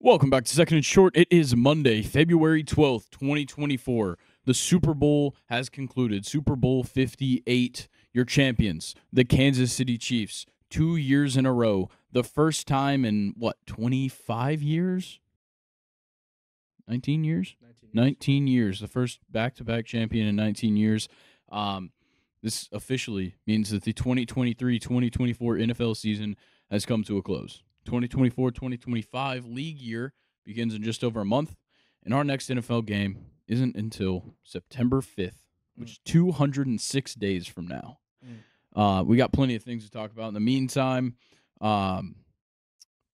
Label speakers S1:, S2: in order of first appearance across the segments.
S1: Welcome back to Second and Short. It is Monday, February 12th, 2024. The Super Bowl has concluded. Super Bowl 58. Your champions, the Kansas City Chiefs, 2 years in a row. The first time in, 25 years? 19 years? 19 years. The first back-to-back champion in 19 years. This officially means that the 2023-2024 NFL season has come to a close. 2024-2025 league year begins in just over a month, and our next NFL game isn't until September 5th, which is 206 days from now. We got plenty of things to talk about. In the meantime,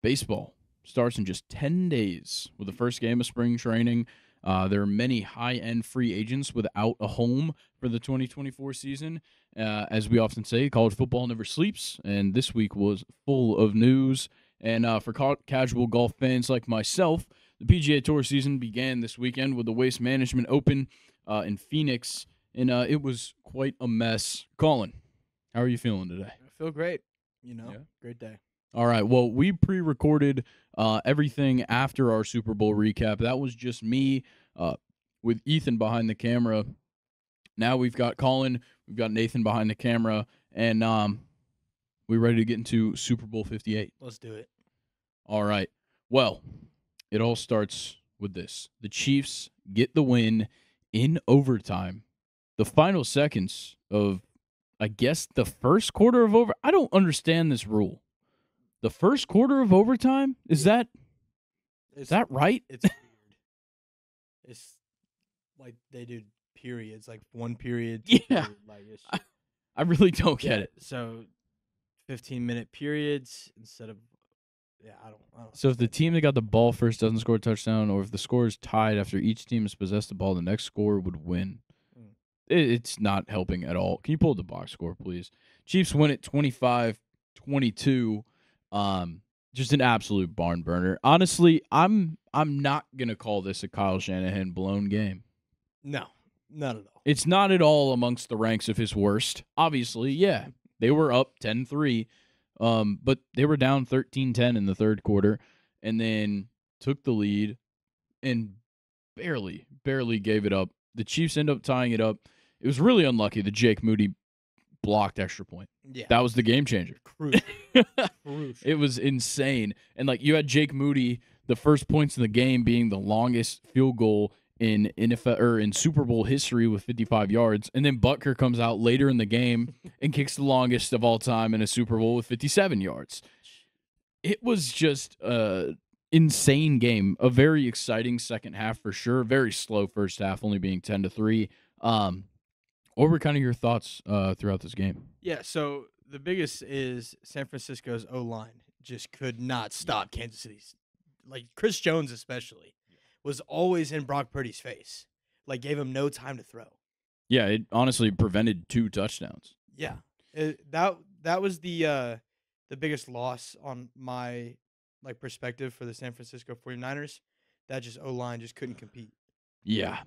S1: baseball starts in just 10 days with the first game of spring training. There are many high-end free agents without a home for the 2024 season. As we often say, college football never sleeps, and this week was full of news. And for casual golf fans like myself, the PGA Tour season began this weekend with the Waste Management Open in Phoenix, and it was quite a mess. Colin, how are you feeling today?
S2: I feel great. Great day.
S1: All right, well, we pre-recorded everything after our Super Bowl recap. That was just me with Ethan behind the camera. Now we've got Colin, we've got Nathan behind the camera, and we're ready to get into Super Bowl 58.
S2: Let's do it.
S1: All right. Well, it all starts with this. The Chiefs get the win in overtime. The final seconds of, I guess, the first quarter of overtime. I don't understand this rule. The first quarter of overtime? Is that right?
S2: It's weird. It's like they do periods, like one period.
S1: Yeah.
S2: Period, like
S1: I really don't get it.
S2: So 15-minute periods instead of I don't
S1: So if the team that got the ball first doesn't score a touchdown, or if the score is tied after each team has possessed the ball, the next scorer would win. It's not helping at all. Can you pull the box score, please? Chiefs win it 25-22. Just an absolute barn burner. Honestly, I'm not gonna call this a Kyle Shanahan blown game.
S2: No, not at all.
S1: It's not at all amongst the ranks of his worst. Obviously, yeah. They were up 10-3, but they were down 13-10 in the third quarter, and then took the lead and barely gave it up. The Chiefs end up tying it up. It was really unlucky that Jake Moody blocked extra point.
S2: Yeah.
S1: That was the game changer.
S2: Crucial.
S1: It was insane. And, you had Jake Moody, the first points in the game being the longest field goal in NFL or in Super Bowl history with 55 yards, and then Butker comes out later in the game and kicks the longest of all time in a Super Bowl with 57 yards. It was just an insane game. A very exciting second half for sure. Very slow first half, only being 10-3. What were kind of your thoughts throughout this game?
S2: Yeah. So the biggest is San Francisco's O-line just could not stop Kansas City's, like Chris Jones especially. Was always in Brock Purdy's face. Gave him no time to throw.
S1: Yeah, it honestly prevented 2 touchdowns.
S2: Yeah. That was the biggest loss on my perspective for the San Francisco 49ers. That just O-line just couldn't compete.
S1: Yeah.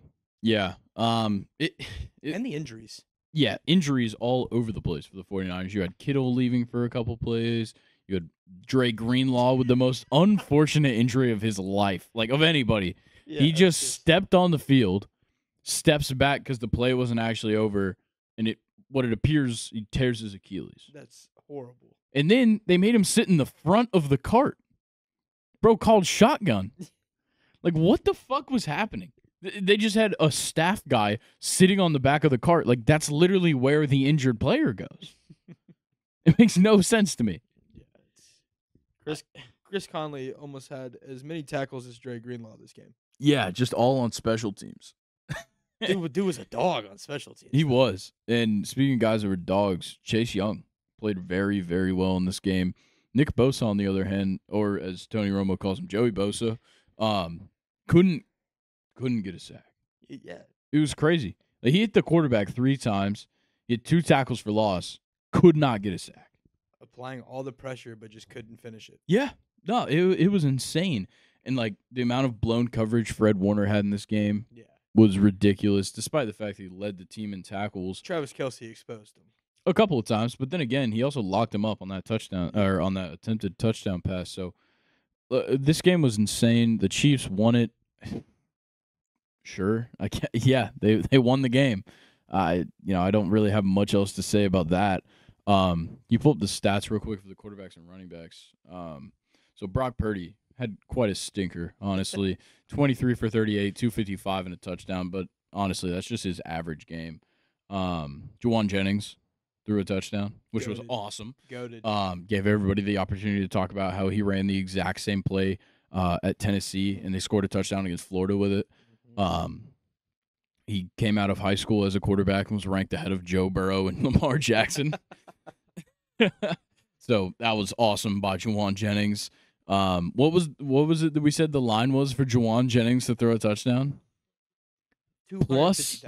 S1: Yeah.
S2: And the injuries.
S1: Yeah, injuries all over the place for the 49ers. You had Kittle leaving for a couple plays. You had Dre Greenlaw with the most unfortunate injury of his life, of anybody. Yeah, he just stepped on the field, steps back because the play wasn't actually over, and what it appears, he tears his Achilles.
S2: That's horrible.
S1: And then they made him sit in the front of the cart. Bro called shotgun. What the fuck was happening? They just had a staff guy sitting on the back of the cart. That's literally where the injured player goes. It makes no sense to me.
S2: Chris Conley almost had as many tackles as Dre Greenlaw this game.
S1: Yeah, just all on special teams.
S2: Dude was a dog on special teams.
S1: He was. And speaking of guys that were dogs, Chase Young played very, very well in this game. Nick Bosa, on the other hand, or as Tony Romo calls him, Joey Bosa, couldn't get a sack.
S2: Yeah.
S1: It was crazy. He hit the quarterback 3 times. He had 2 tackles for loss. Could not get a sack.
S2: Applying all the pressure, but just couldn't finish it.
S1: Yeah. No, it was insane. And, the amount of blown coverage Fred Warner had in this game was ridiculous, despite the fact that he led the team in tackles.
S2: Travis Kelce exposed him
S1: a couple of times, but then again, he also locked him up on that touchdown, or on that attempted touchdown pass. So This game was insane. The Chiefs won it. Sure, I can't, yeah, they won the game. I don't really have much else to say about that. You pull up the stats real quick for the quarterbacks and running backs. So Brock Purdy had quite a stinker, honestly. 23 for 38, 255 and a touchdown, but honestly, that's just his average game. Juwan Jennings threw a touchdown, which was awesome.
S2: Goated.
S1: Gave everybody the opportunity to talk about how he ran the exact same play at Tennessee, and they scored a touchdown against Florida with it. He came out of high school as a quarterback and was ranked ahead of Joe Burrow and Lamar Jackson. So that was awesome by Juwan Jennings. What was it that we said the line was for Juwan Jennings to throw a touchdown? Plus,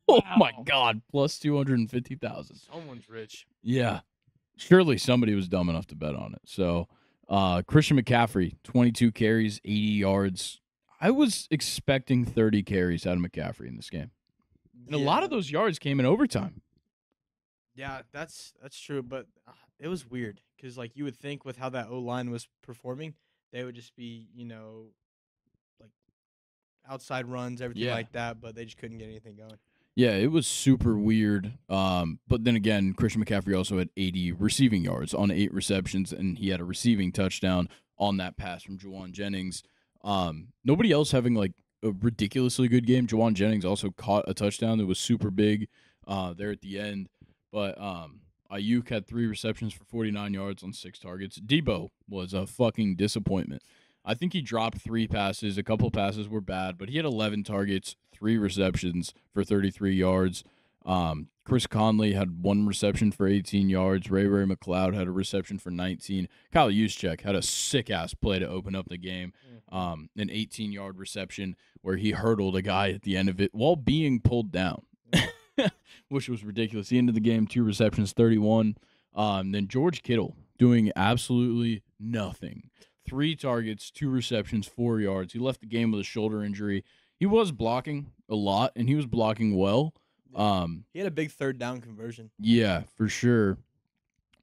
S1: oh my God, plus 250,000.
S2: Someone's rich.
S1: Yeah, surely somebody was dumb enough to bet on it. So, Christian McCaffrey, 22 carries, 80 yards. I was expecting 30 carries out of McCaffrey in this game, and a lot of those yards came in overtime.
S2: Yeah, that's true, but it was weird because like you would think with how that O-line was performing, they would just be like outside runs, everything like that, but they just couldn't get anything going.
S1: Yeah, it was super weird. But then again, Christian McCaffrey also had 80 receiving yards on 8 receptions, and he had a receiving touchdown on that pass from Juwan Jennings. Nobody else having like a ridiculously good game. Juwan Jennings also caught a touchdown that was super big there at the end. But Ayuk had 3 receptions for 49 yards on 6 targets. Debo was a fucking disappointment. I think he dropped 3 passes. A couple passes were bad, but he had 11 targets, 3 receptions for 33 yards. Chris Conley had 1 reception for 18 yards. Ray McLeod had a reception for 19. Kyle Juszczyk had a sick-ass play to open up the game, an 18-yard reception where he hurdled a guy at the end of it while being pulled down, which was ridiculous. He ended the game 2 receptions, 31. Then George Kittle doing absolutely nothing. 3 targets, 2 receptions, 4 yards. He left the game with a shoulder injury. He was blocking a lot, and he was blocking well.
S2: He had a big 3rd down conversion.
S1: Yeah, for sure.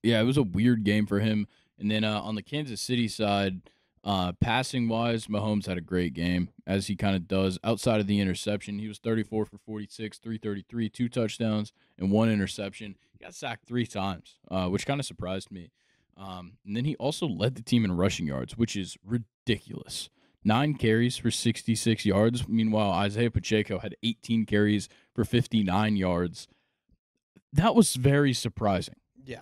S1: Yeah, it was a weird game for him. And then on the Kansas City side, passing-wise, Mahomes had a great game, as he kind of does. Outside of the interception, he was 34 for 46, 333, 2 touchdowns, and 1 interception. He got sacked 3 times, which kind of surprised me. And then he also led the team in rushing yards, which is ridiculous. 9 carries for 66 yards. Meanwhile, Isaiah Pacheco had 18 carries for 59 yards. That was very surprising.
S2: Yeah.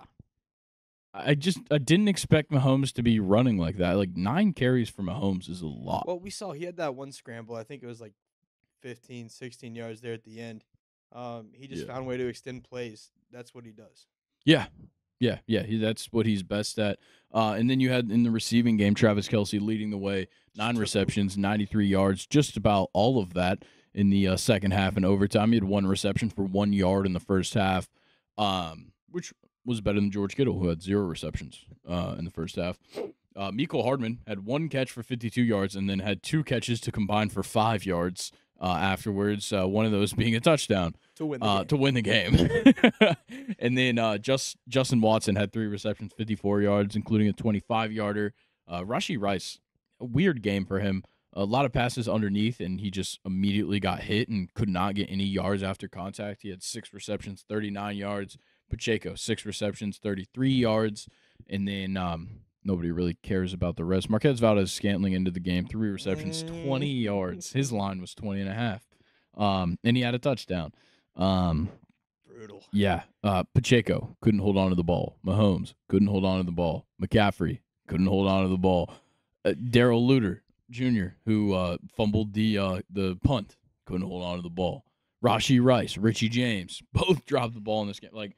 S1: I didn't expect Mahomes to be running like that. Like 9 carries for Mahomes is a lot.
S2: Well, we saw he had that one scramble. I think it was like 15, 16 yards there at the end. He just found a way to extend plays. That's what he does.
S1: Yeah. That's what he's best at. And then you had in the receiving game, Travis Kelce leading the way, 9 receptions, 93 yards, just about all of that in the second half and overtime. He had 1 reception for 1 yard in the first half, which was better than George Kittle, who had 0 receptions in the first half. Mecole Hardman had 1 catch for 52 yards and then had 2 catches to combine for 5 yards afterwards, one of those being a touchdown. To win the game. And then Justin Watson had 3 receptions, 54 yards, including a 25-yarder. Rashee Rice, a weird game for him. A lot of passes underneath, and he just immediately got hit and could not get any yards after contact. He had 6 receptions, 39 yards. Pacheco, 6 receptions, 33 yards. And then nobody really cares about the rest. Marquez Valdez-Scantling into the game, 3 receptions, 20 yards. His line was 20 and a half. And he had a touchdown.
S2: Brutal.
S1: Yeah. Pacheco couldn't hold on to the ball. Mahomes couldn't hold on to the ball. McCaffrey couldn't hold on to the ball. Darrell Luter Jr., who fumbled the punt, couldn't hold on to the ball. Rashee Rice, Richie James, both dropped the ball in this game. Like,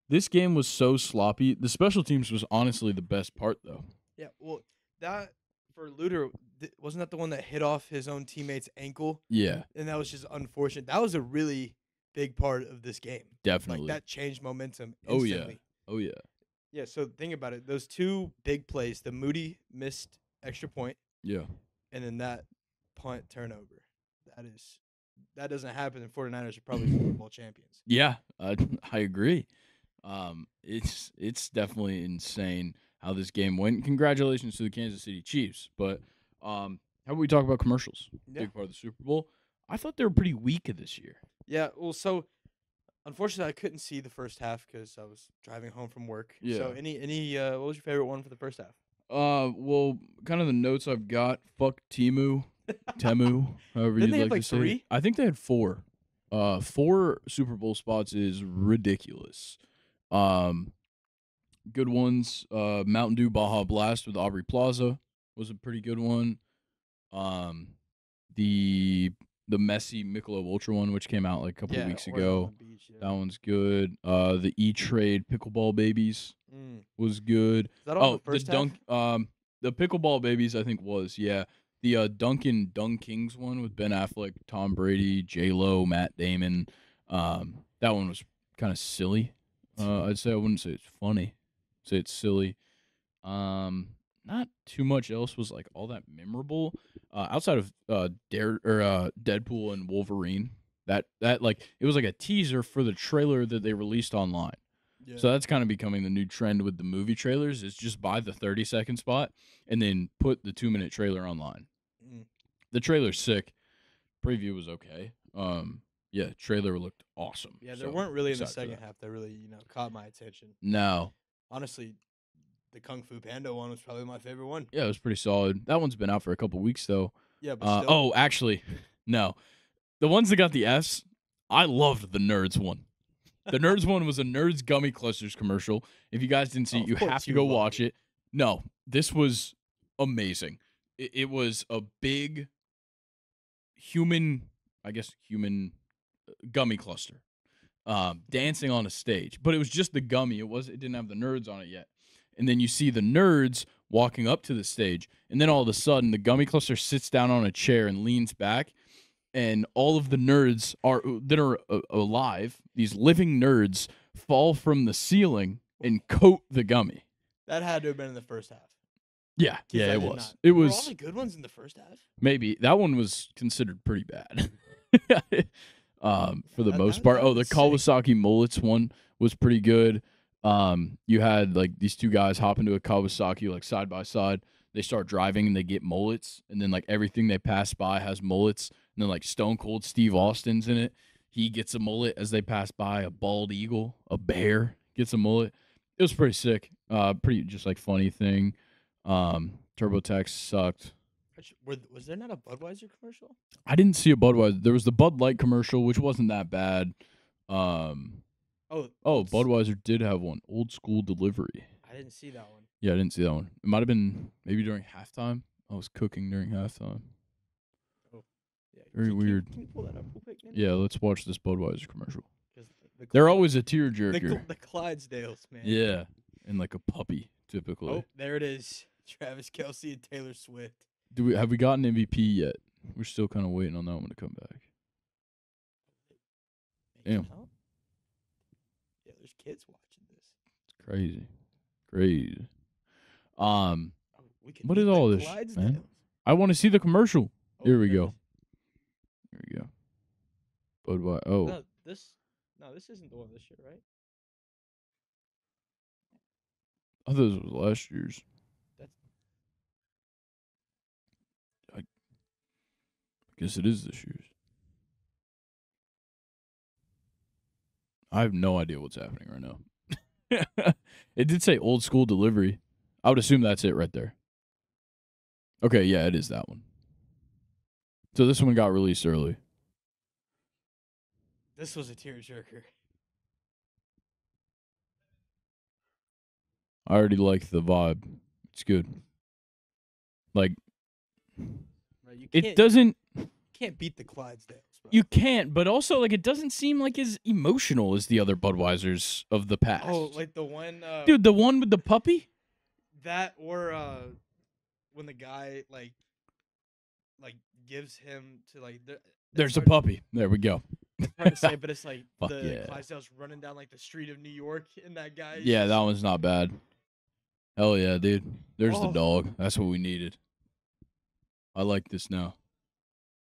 S1: this game was so sloppy. The special teams was honestly the best part, though.
S2: Yeah, well, that for Luter, wasn't that the one that hit off his own teammate's ankle?
S1: Yeah.
S2: And that was just unfortunate. That was a really big part of this game.
S1: Definitely.
S2: Like, that changed momentum instantly.
S1: Oh, yeah.
S2: Yeah, so think about it. Those 2 big plays, the Moody missed extra point.
S1: Yeah.
S2: And then that punt turnover. That doesn't happen. The 49ers are probably Super Bowl champions.
S1: Yeah, I agree. It's definitely insane. how this game went. Congratulations to the Kansas City Chiefs. But how about we talk about commercials?
S2: Yeah.
S1: Big part of the Super Bowl. I thought they were pretty weak this year.
S2: Yeah, well, so unfortunately, I couldn't see the first half because I was driving home from work.
S1: Yeah.
S2: So what was your favorite one for the first half?
S1: Well, kind of the notes I've got. Fuck Temu, however
S2: Didn't
S1: you'd
S2: they have,
S1: like
S2: like,
S1: to say it.
S2: 3?
S1: I think they had 4. 4 Super Bowl spots is ridiculous. Good ones. Mountain Dew Baja Blast with Aubrey Plaza was a pretty good one. The Messi Michelob Ultra one, which came out like a couple of weeks ago. That one's good. The E-Trade Pickleball Babies was good.
S2: Is that on the first half?
S1: The Pickleball Babies, I think, was, yeah. The Duncan Dunk Kings one with Ben Affleck, Tom Brady, J-Lo, Matt Damon. That one was kind of silly. I'd say I wouldn't say it's funny. I'd say it's silly. Not too much else was like all that memorable. Outside of Deadpool and Wolverine. That like it was like a teaser for the trailer that they released online. Yeah. So that's kind of becoming the new trend with the movie trailers is just buy the 30-second spot and then put the 2-minute trailer online. The trailer's sick. Preview was okay. Yeah, trailer looked awesome.
S2: Yeah, there weren't really in the second half that really, caught my attention.
S1: No.
S2: Honestly, the Kung Fu Panda one was probably my favorite one.
S1: Yeah, it was pretty solid. That one's been out for a couple weeks though.
S2: Yeah, but still.
S1: Actually, no. The ones that got the S, I loved the Nerds one. The Nerds one was a Nerds Gummy Clusters commercial. If you guys didn't see it, you have to go watch it. No, this was amazing. It was a big human gummy cluster dancing on a stage. But it was just the gummy. It didn't have the nerds on it yet. And then you see the nerds walking up to the stage. And then all of a sudden, the gummy cluster sits down on a chair and leans back. And all of the nerds that are alive, these living nerds, fall from the ceiling and coat the gummy.
S2: That had to have been in the first half.
S1: Yeah, it was.
S2: Not.
S1: It was
S2: Were all the good ones in the first half?
S1: Maybe that one was considered pretty bad. For the most part. The Kawasaki Mullets one was pretty good. You had like these two guys hop into a Kawasaki like side by side. They start driving and they get mullets, and then like everything they pass by has mullets. And then like Stone Cold Steve Austin's in it. He gets a mullet as they pass by. A bald eagle, a bear gets a mullet. It was pretty sick. Pretty just like funny thing. TurboTax sucked.
S2: Was there not a Budweiser commercial?
S1: I didn't see a Budweiser. There was the Bud Light commercial, which wasn't that bad. Budweiser did have one. Old School Delivery.
S2: I didn't see that one.
S1: Yeah, I didn't see that one. It might have been maybe during halftime. I was cooking during halftime.
S2: Oh, yeah.
S1: Very weird.
S2: Can you pull that up real quick?
S1: Yeah, let's watch this Budweiser commercial. They're always a tearjerker.
S2: The Clydesdales, man.
S1: Yeah, and like a puppy, typically.
S2: Oh, there it is. Travis Kelce and Taylor Swift.
S1: Have we gotten MVP yet? We're still kind of waiting on that one to come back. Damn.
S2: Yeah, there's kids watching this.
S1: It's crazy. What is all this, man? I want to see the commercial. Here we go. Budweiser. Oh.
S2: No, this isn't the one this year, right?
S1: I thought this was last year's. I guess it is this year's. I have no idea what's happening right now. It did say Old School Delivery. I would assume that's it right there. Okay, yeah, it is that one. So this one got released early.
S2: This was a tearjerker.
S1: I already like the vibe. It's good. Like,
S2: right,
S1: it doesn't...
S2: You can't beat the Clydesdales, bro.
S1: You can't, but also, like, it doesn't seem like as emotional as the other Budweisers of the past.
S2: Oh, like the one...
S1: Dude, the one with the puppy?
S2: That or when the guy, like gives him to, like...
S1: There's a puppy. There we go.
S2: It's hard to say, but it's like
S1: the
S2: Clydesdales running down, like, the street of New York, and that guy...
S1: Yeah, that one's not bad. Hell yeah, dude. There's the dog. That's what we needed. I like this now.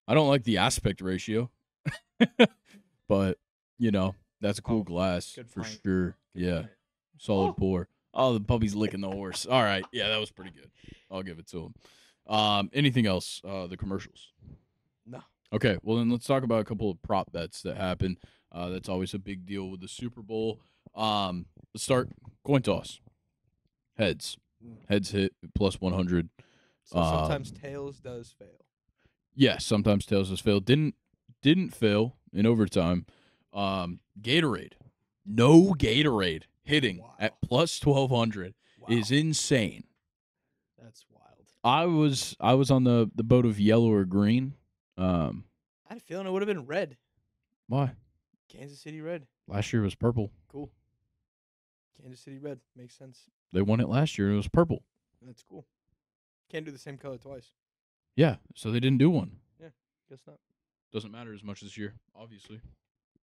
S1: I don't like the aspect ratio. But, that's a cool glass for sure. Yeah. Solid pour. Oh, the puppy's licking the horse. All right. Yeah, that was pretty good. I'll give it to him. Anything else? The commercials.
S2: No.
S1: Okay. Well, then let's talk about a couple of prop bets that happen. That's always a big deal with the Super Bowl. Let's start coin toss. Heads. Heads hit plus 100.
S2: So sometimes tails does fail.
S1: Yes, sometimes tails does fail. Didn't fail in overtime. Gatorade. No Gatorade hitting at plus 1,200 is insane.
S2: That's wild.
S1: I was on the boat of yellow or green.
S2: I had a feeling it would have been red.
S1: Why?
S2: Kansas City red.
S1: Last year was purple.
S2: Cool. Kansas City red. Makes sense.
S1: They won it last year. It was purple.
S2: That's cool. Can't do the same color twice.
S1: Yeah, so they didn't do one.
S2: Yeah, guess not.
S1: Doesn't matter as much this year, obviously.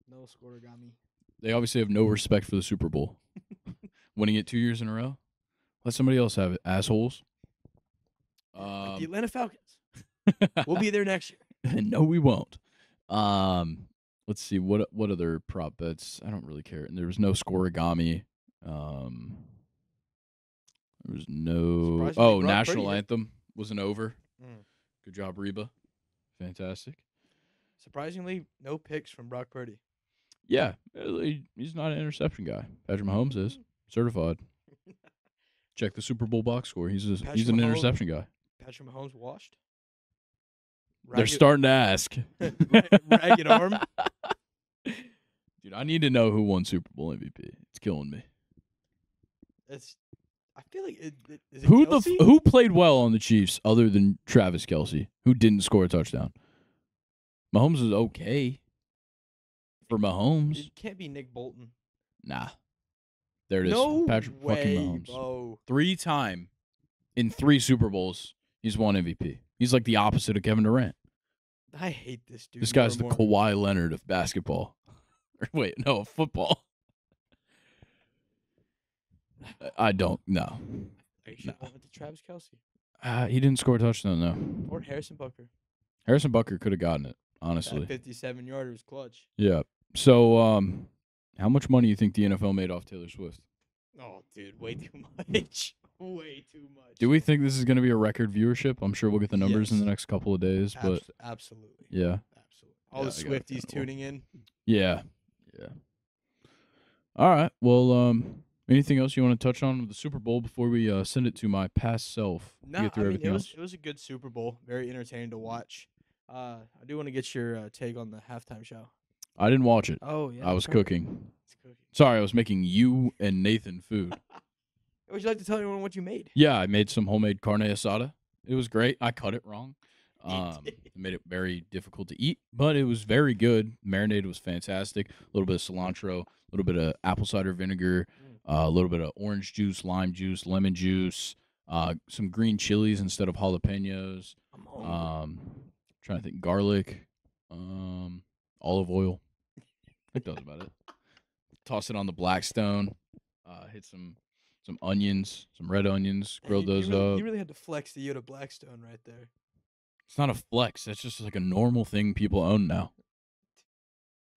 S2: No scoregami.
S1: They obviously have no respect for the Super Bowl. Winning it 2 years in a row. Let somebody else have it, assholes.
S2: Like the Atlanta Falcons. We'll be there next year.
S1: No, we won't. Let's see what other prop bets. I don't really care. And there was no scoregami. There was no. Oh, national anthem was an over. Good job, Reba. Fantastic.
S2: Surprisingly, no picks from Brock Purdy.
S1: Yeah, he's not an interception guy. Patrick Mahomes is certified. Check the Super Bowl box score. He's an interception guy.
S2: Patrick Mahomes washed.
S1: They're starting to ask.
S2: Ragged arm.
S1: Dude, I need to know who won Super Bowl MVP. It's killing me.
S2: I feel like is it
S1: who played well on the Chiefs other than Travis Kelce, who didn't score a touchdown? Mahomes is okay. For Mahomes,
S2: it can't be Nick Bolton.
S1: Nah, there it is.
S2: No
S1: Patrick
S2: way,
S1: fucking Mahomes.
S2: Bro.
S1: 3-time in 3 Super Bowls, he's won MVP. He's like the opposite of Kevin Durant.
S2: I hate this dude.
S1: This guy's the Kawhi Leonard of basketball. Wait, no, football. I don't know.
S2: I should went to Travis Kelce.
S1: He didn't score a touchdown though.
S2: Or Harrison Butker.
S1: Harrison Butker could have gotten it, honestly.
S2: That 57-yarder was clutch.
S1: Yeah. So, how much money do you think the NFL made off Taylor Swift?
S2: Oh, dude, way too much. Way too much.
S1: Do we think this is going to be a record viewership? I'm sure we'll get the numbers in the next couple of days, but
S2: absolutely.
S1: Yeah.
S2: Absolutely. All the Swifties tuning in.
S1: Yeah. Yeah. All right. Well, anything else you want to touch on with the Super Bowl before we send it to my past self?
S2: No, it was a good Super Bowl. Very entertaining to watch. I do want to get your take on the halftime show.
S1: I didn't watch it.
S2: Oh, yeah.
S1: I was cooking. Sorry, I was making you and Nathan food.
S2: Would you like to tell everyone what you made?
S1: Yeah, I made some homemade carne asada. It was great. I cut it wrong. It made it very difficult to eat, but it was very good. Marinated was fantastic. A little bit of cilantro, a little bit of apple cider vinegar, a little bit of orange juice, lime juice, lemon juice, some green chilies instead of jalapenos. Trying to think, garlic, olive oil. I think that was about it. Toss it on the Blackstone. Hit some onions, some red onions. Grilled those up.
S2: You really had to flex the Yoda Blackstone right there.
S1: It's not a flex. That's just like a normal thing people own now.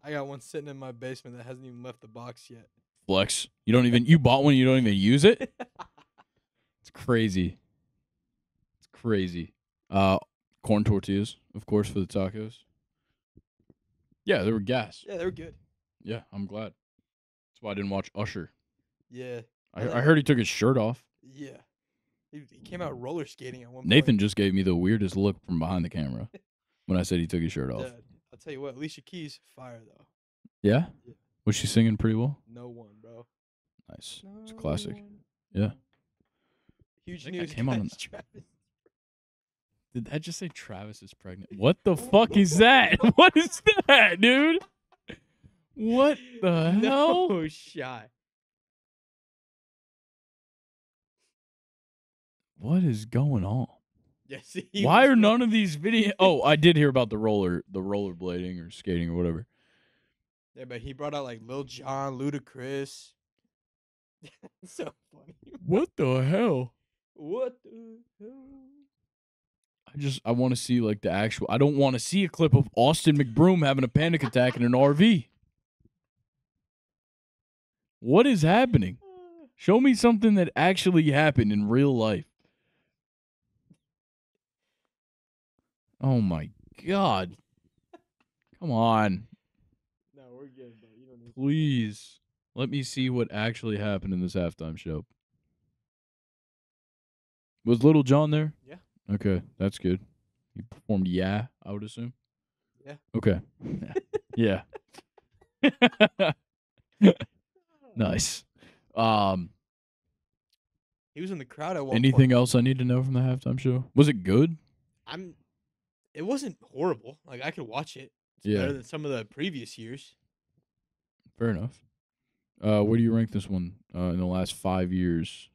S2: I got one sitting in my basement that hasn't even left the box yet.
S1: Flex. You bought one, you don't even use it? It's crazy. It's crazy. Corn tortillas, of course, for the tacos. Yeah, they were gas.
S2: Yeah, they were good.
S1: Yeah, I'm glad. That's why I didn't watch Usher.
S2: Yeah.
S1: I heard he took his shirt off.
S2: Yeah. He came out roller skating at one point.
S1: Nathan just gave me the weirdest look from behind the camera when I said he took his shirt off.
S2: Dad, I'll tell you what, Alicia Keys, fire, though.
S1: Yeah? Was she singing pretty well?
S2: No one, bro.
S1: Nice. It's a classic. Yeah.
S2: Huge news.
S1: Came on. Travis. Did that just say Travis is pregnant? What the fuck is that? What is that, dude? What the hell?
S2: No shot.
S1: What is going on?
S2: Yes.
S1: Why are none of these videos? Oh, I did hear about the rollerblading or skating or whatever.
S2: Yeah, but he brought out like Lil Jon, Ludacris. So funny.
S1: What the hell?
S2: What the hell?
S1: I want to see like the actual. I don't want to see a clip of Austin McBroom having a panic attack in an RV. What is happening? Show me something that actually happened in real life. Oh my God. Come on.
S2: No, we're good, bro. You don't need
S1: Please. Let me see what actually happened in this halftime show. Was Little John there?
S2: Yeah.
S1: Okay, that's good. He performed Yeah, I would assume.
S2: Yeah.
S1: Okay. Yeah. Nice.
S2: He was in the crowd at one
S1: Anything
S2: point.
S1: else I need to know from the halftime show? Was it good?
S2: It wasn't horrible. Like, I could watch it. It's
S1: Yeah.
S2: better than some of the previous years.
S1: Fair enough. Where do you rank this one in the last 5 years?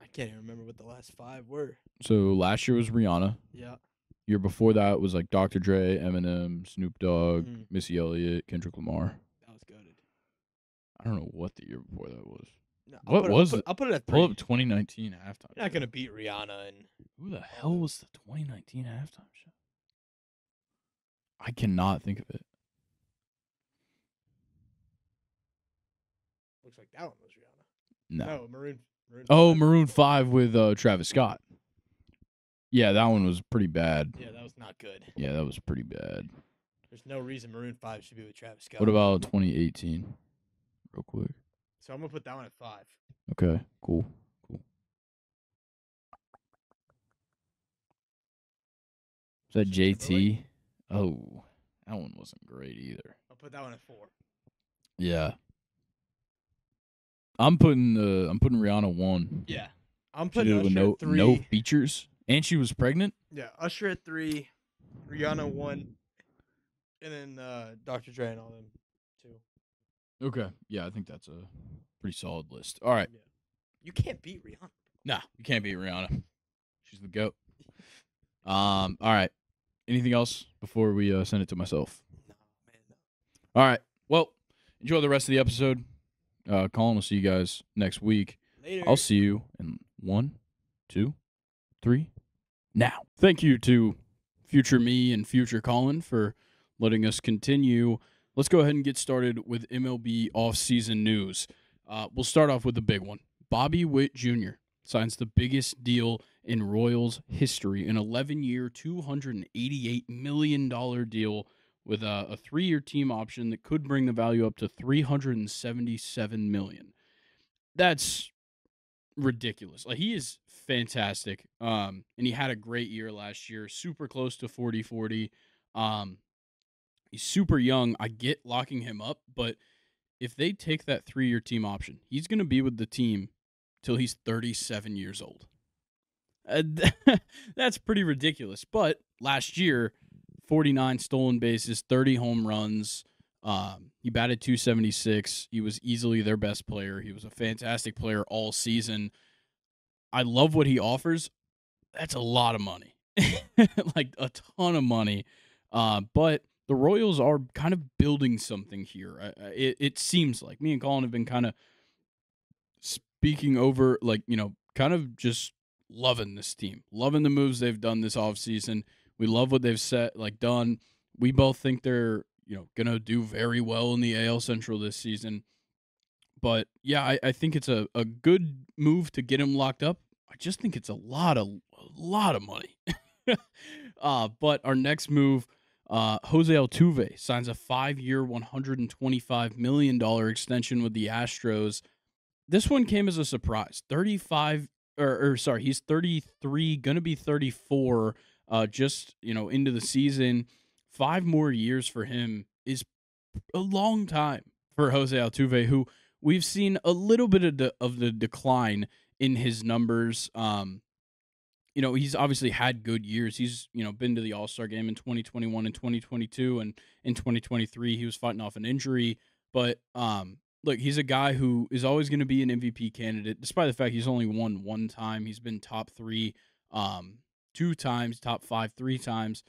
S2: I can't even remember what the last 5 were.
S1: So last year was Rihanna.
S2: Yeah.
S1: Year before that was like Dr. Dre, Eminem, Snoop Dogg,
S2: Mhm.
S1: Missy Elliott, Kendrick Lamar.
S2: That was goated.
S1: I don't know what the year before that was.
S2: No,
S1: What was it?
S2: I'll put it at 3.
S1: Pull up 2019 halftime.
S2: You're not going to beat Rihanna. And
S1: Who the hell was the 2019 halftime show? I cannot think of it.
S2: looks like that one was Rihanna.
S1: No.
S2: No, Maroon.
S1: Oh,
S2: 5.
S1: Maroon 5 with Travis Scott. Yeah, that one was pretty bad.
S2: Yeah, that was not good.
S1: Yeah, that was pretty bad.
S2: There's no reason Maroon 5 should be with Travis Scott.
S1: What about 2018? Real quick.
S2: So I'm going to put that one at 5.
S1: Okay, cool. Is that
S2: Justin
S1: JT? Oh, that one wasn't great either.
S2: I'll put that one at 4.
S1: Yeah. I'm putting Rihanna 1.
S2: Yeah. I'm
S1: She
S2: putting
S1: did it with
S2: Usher at 3.
S1: no features, and she was pregnant.
S2: Yeah, Usher at 3, Rihanna 1, and then Dr. Dre and all them 2.
S1: Okay, yeah, I think that's a pretty solid list. All right,
S2: Yeah. You can't beat Rihanna.
S1: nah, you can't beat Rihanna. She's the goat. All right. Anything else before we send it to myself?
S2: No, man, no.
S1: All right. Well, enjoy the rest of the episode. Colin will see you guys next week.
S2: Later.
S1: I'll see you in 1, 2, 3, now. Thank you to future me and future Colin for letting us continue. Let's go ahead and get started with MLB offseason news. We'll start off with the big one. Bobby Witt Jr. signs the biggest deal in Royals history, an 11-year, $288 million deal with a 3-year team option that could bring the value up to $377 million. That's ridiculous. Like, he is fantastic. And he had a great year last year, super close to 40-40. He's super young. I get locking him up, but if they take that 3-year team option, he's going to be with the team till he's 37 years old. That's pretty ridiculous. But last year, 49 stolen bases, 30 home runs. He batted .276. He was easily their best player. He was a fantastic player all season. I love what he offers. That's a lot of money, like a ton of money. But the Royals are kind of building something here. It seems like me and Colin have been kind of speaking over, like, kind of just loving this team, loving the moves they've done this offseason. We love what they've done. We both think they're, going to do very well in the AL Central this season. But, yeah, I think it's a good move to get him locked up. I just think it's a lot of money. But our next move, Jose Altuve signs a 5-year, $125 million extension with the Astros. This one came as a surprise. He's 33, going to be 34 just, into the season. 5 more years for him is a long time for Jose Altuve, who we've seen a little bit of the decline in his numbers. He's obviously had good years. He's, been to the All-Star game in 2021 and 2022, and in 2023 he was fighting off an injury. But look, he's a guy who is always going to be an MVP candidate, despite the fact he's only won 1 time. He's been top 3 2 times, top 5 3 times.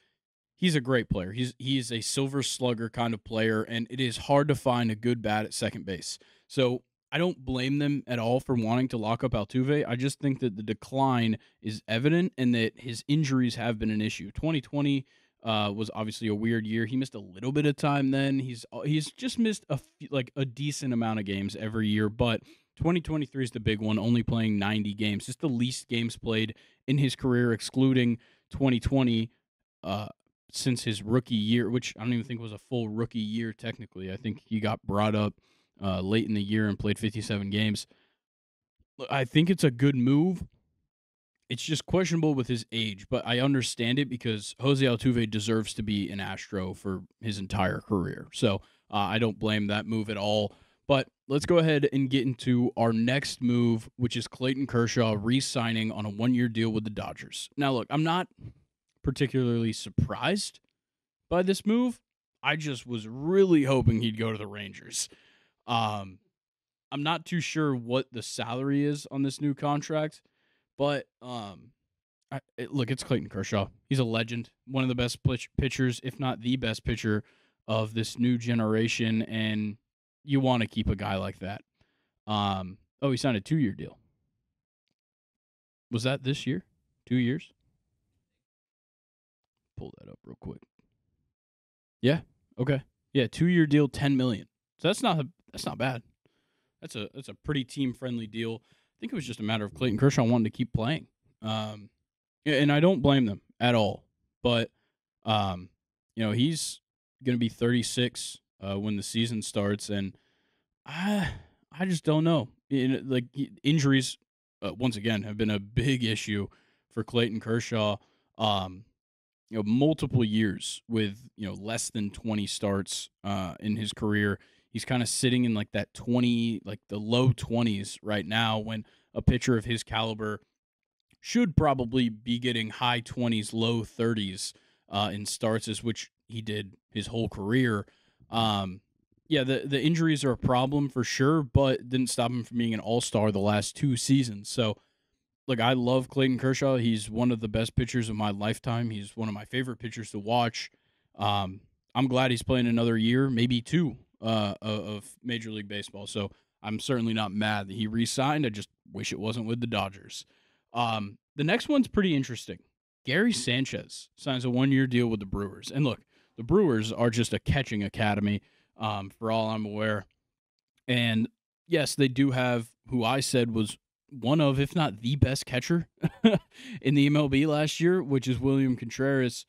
S1: He's a great player. He is a silver slugger kind of player, and it is hard to find a good bat at second base. So I don't blame them at all for wanting to lock up Altuve. I just think that the decline is evident and that his injuries have been an issue. 2020 was obviously a weird year. He missed a little bit of time then. He's just missed a decent amount of games every year, but 2023 is the big one, only playing 90 games. It's the least games played in his career, excluding 2020 since his rookie year, which I don't even think was a full rookie year technically. I think he got brought up late in the year and played 57 games. I think it's a good move. It's just questionable with his age, but I understand it because Jose Altuve deserves to be an Astro for his entire career. So I don't blame that move at all. But let's go ahead and get into our next move, which is Clayton Kershaw re-signing on a one-year deal with the Dodgers. Now, look, I'm not particularly surprised by this move. I just was really hoping he'd go to the Rangers. I'm not too sure what the salary is on this new contract. But look, it's Clayton Kershaw. He's a legend, one of the best pitchers, if not the best pitcher of this new generation, and you want to keep a guy like that. He signed a 2-year deal. Was that this year? 2 years? Pull that up real quick. Yeah. Okay. Yeah, 2-year deal, $10 million. So that's not bad. That's a pretty team friendly deal. I think it was just a matter of Clayton Kershaw wanting to keep playing. And I don't blame them at all. But, he's going to be 36 when the season starts. And I just don't know. Injuries, once again, have been a big issue for Clayton Kershaw. Multiple years with, less than 20 starts in his career. He's kind of sitting in like that 20, like the low 20s right now, when a pitcher of his caliber should probably be getting high 20s, low 30s in starts, which he did his whole career. The injuries are a problem for sure, but it didn't stop him from being an all-star the last 2 seasons. So, look, I love Clayton Kershaw. He's one of the best pitchers of my lifetime. He's one of my favorite pitchers to watch. I'm glad he's playing another year, maybe 2. Of Major League Baseball. So I'm certainly not mad that he re-signed. I just wish it wasn't with the Dodgers. The next one's pretty interesting. Gary Sanchez signs a 1-year deal with the Brewers. And look, the Brewers are just a catching academy for all I'm aware. And yes, they do have who I said was one of, if not the best catcher in the MLB last year, which is William Contreras.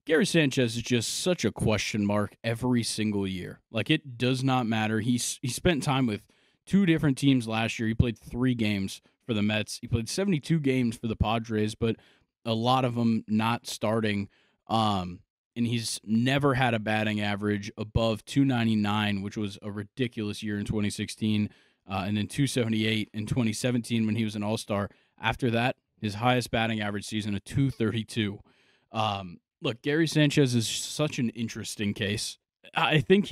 S1: Gary Sanchez is just such a question mark every single year. Like, it does not matter. He spent time with 2 different teams last year. He played 3 games for the Mets. He played 72 games for the Padres, but a lot of them not starting. And he's never had a batting average above 299, which was a ridiculous year in 2016, and then 278 in 2017 when he was an All-Star. After that, his highest batting average season of 232. Look, Gary Sanchez is such an interesting case. I think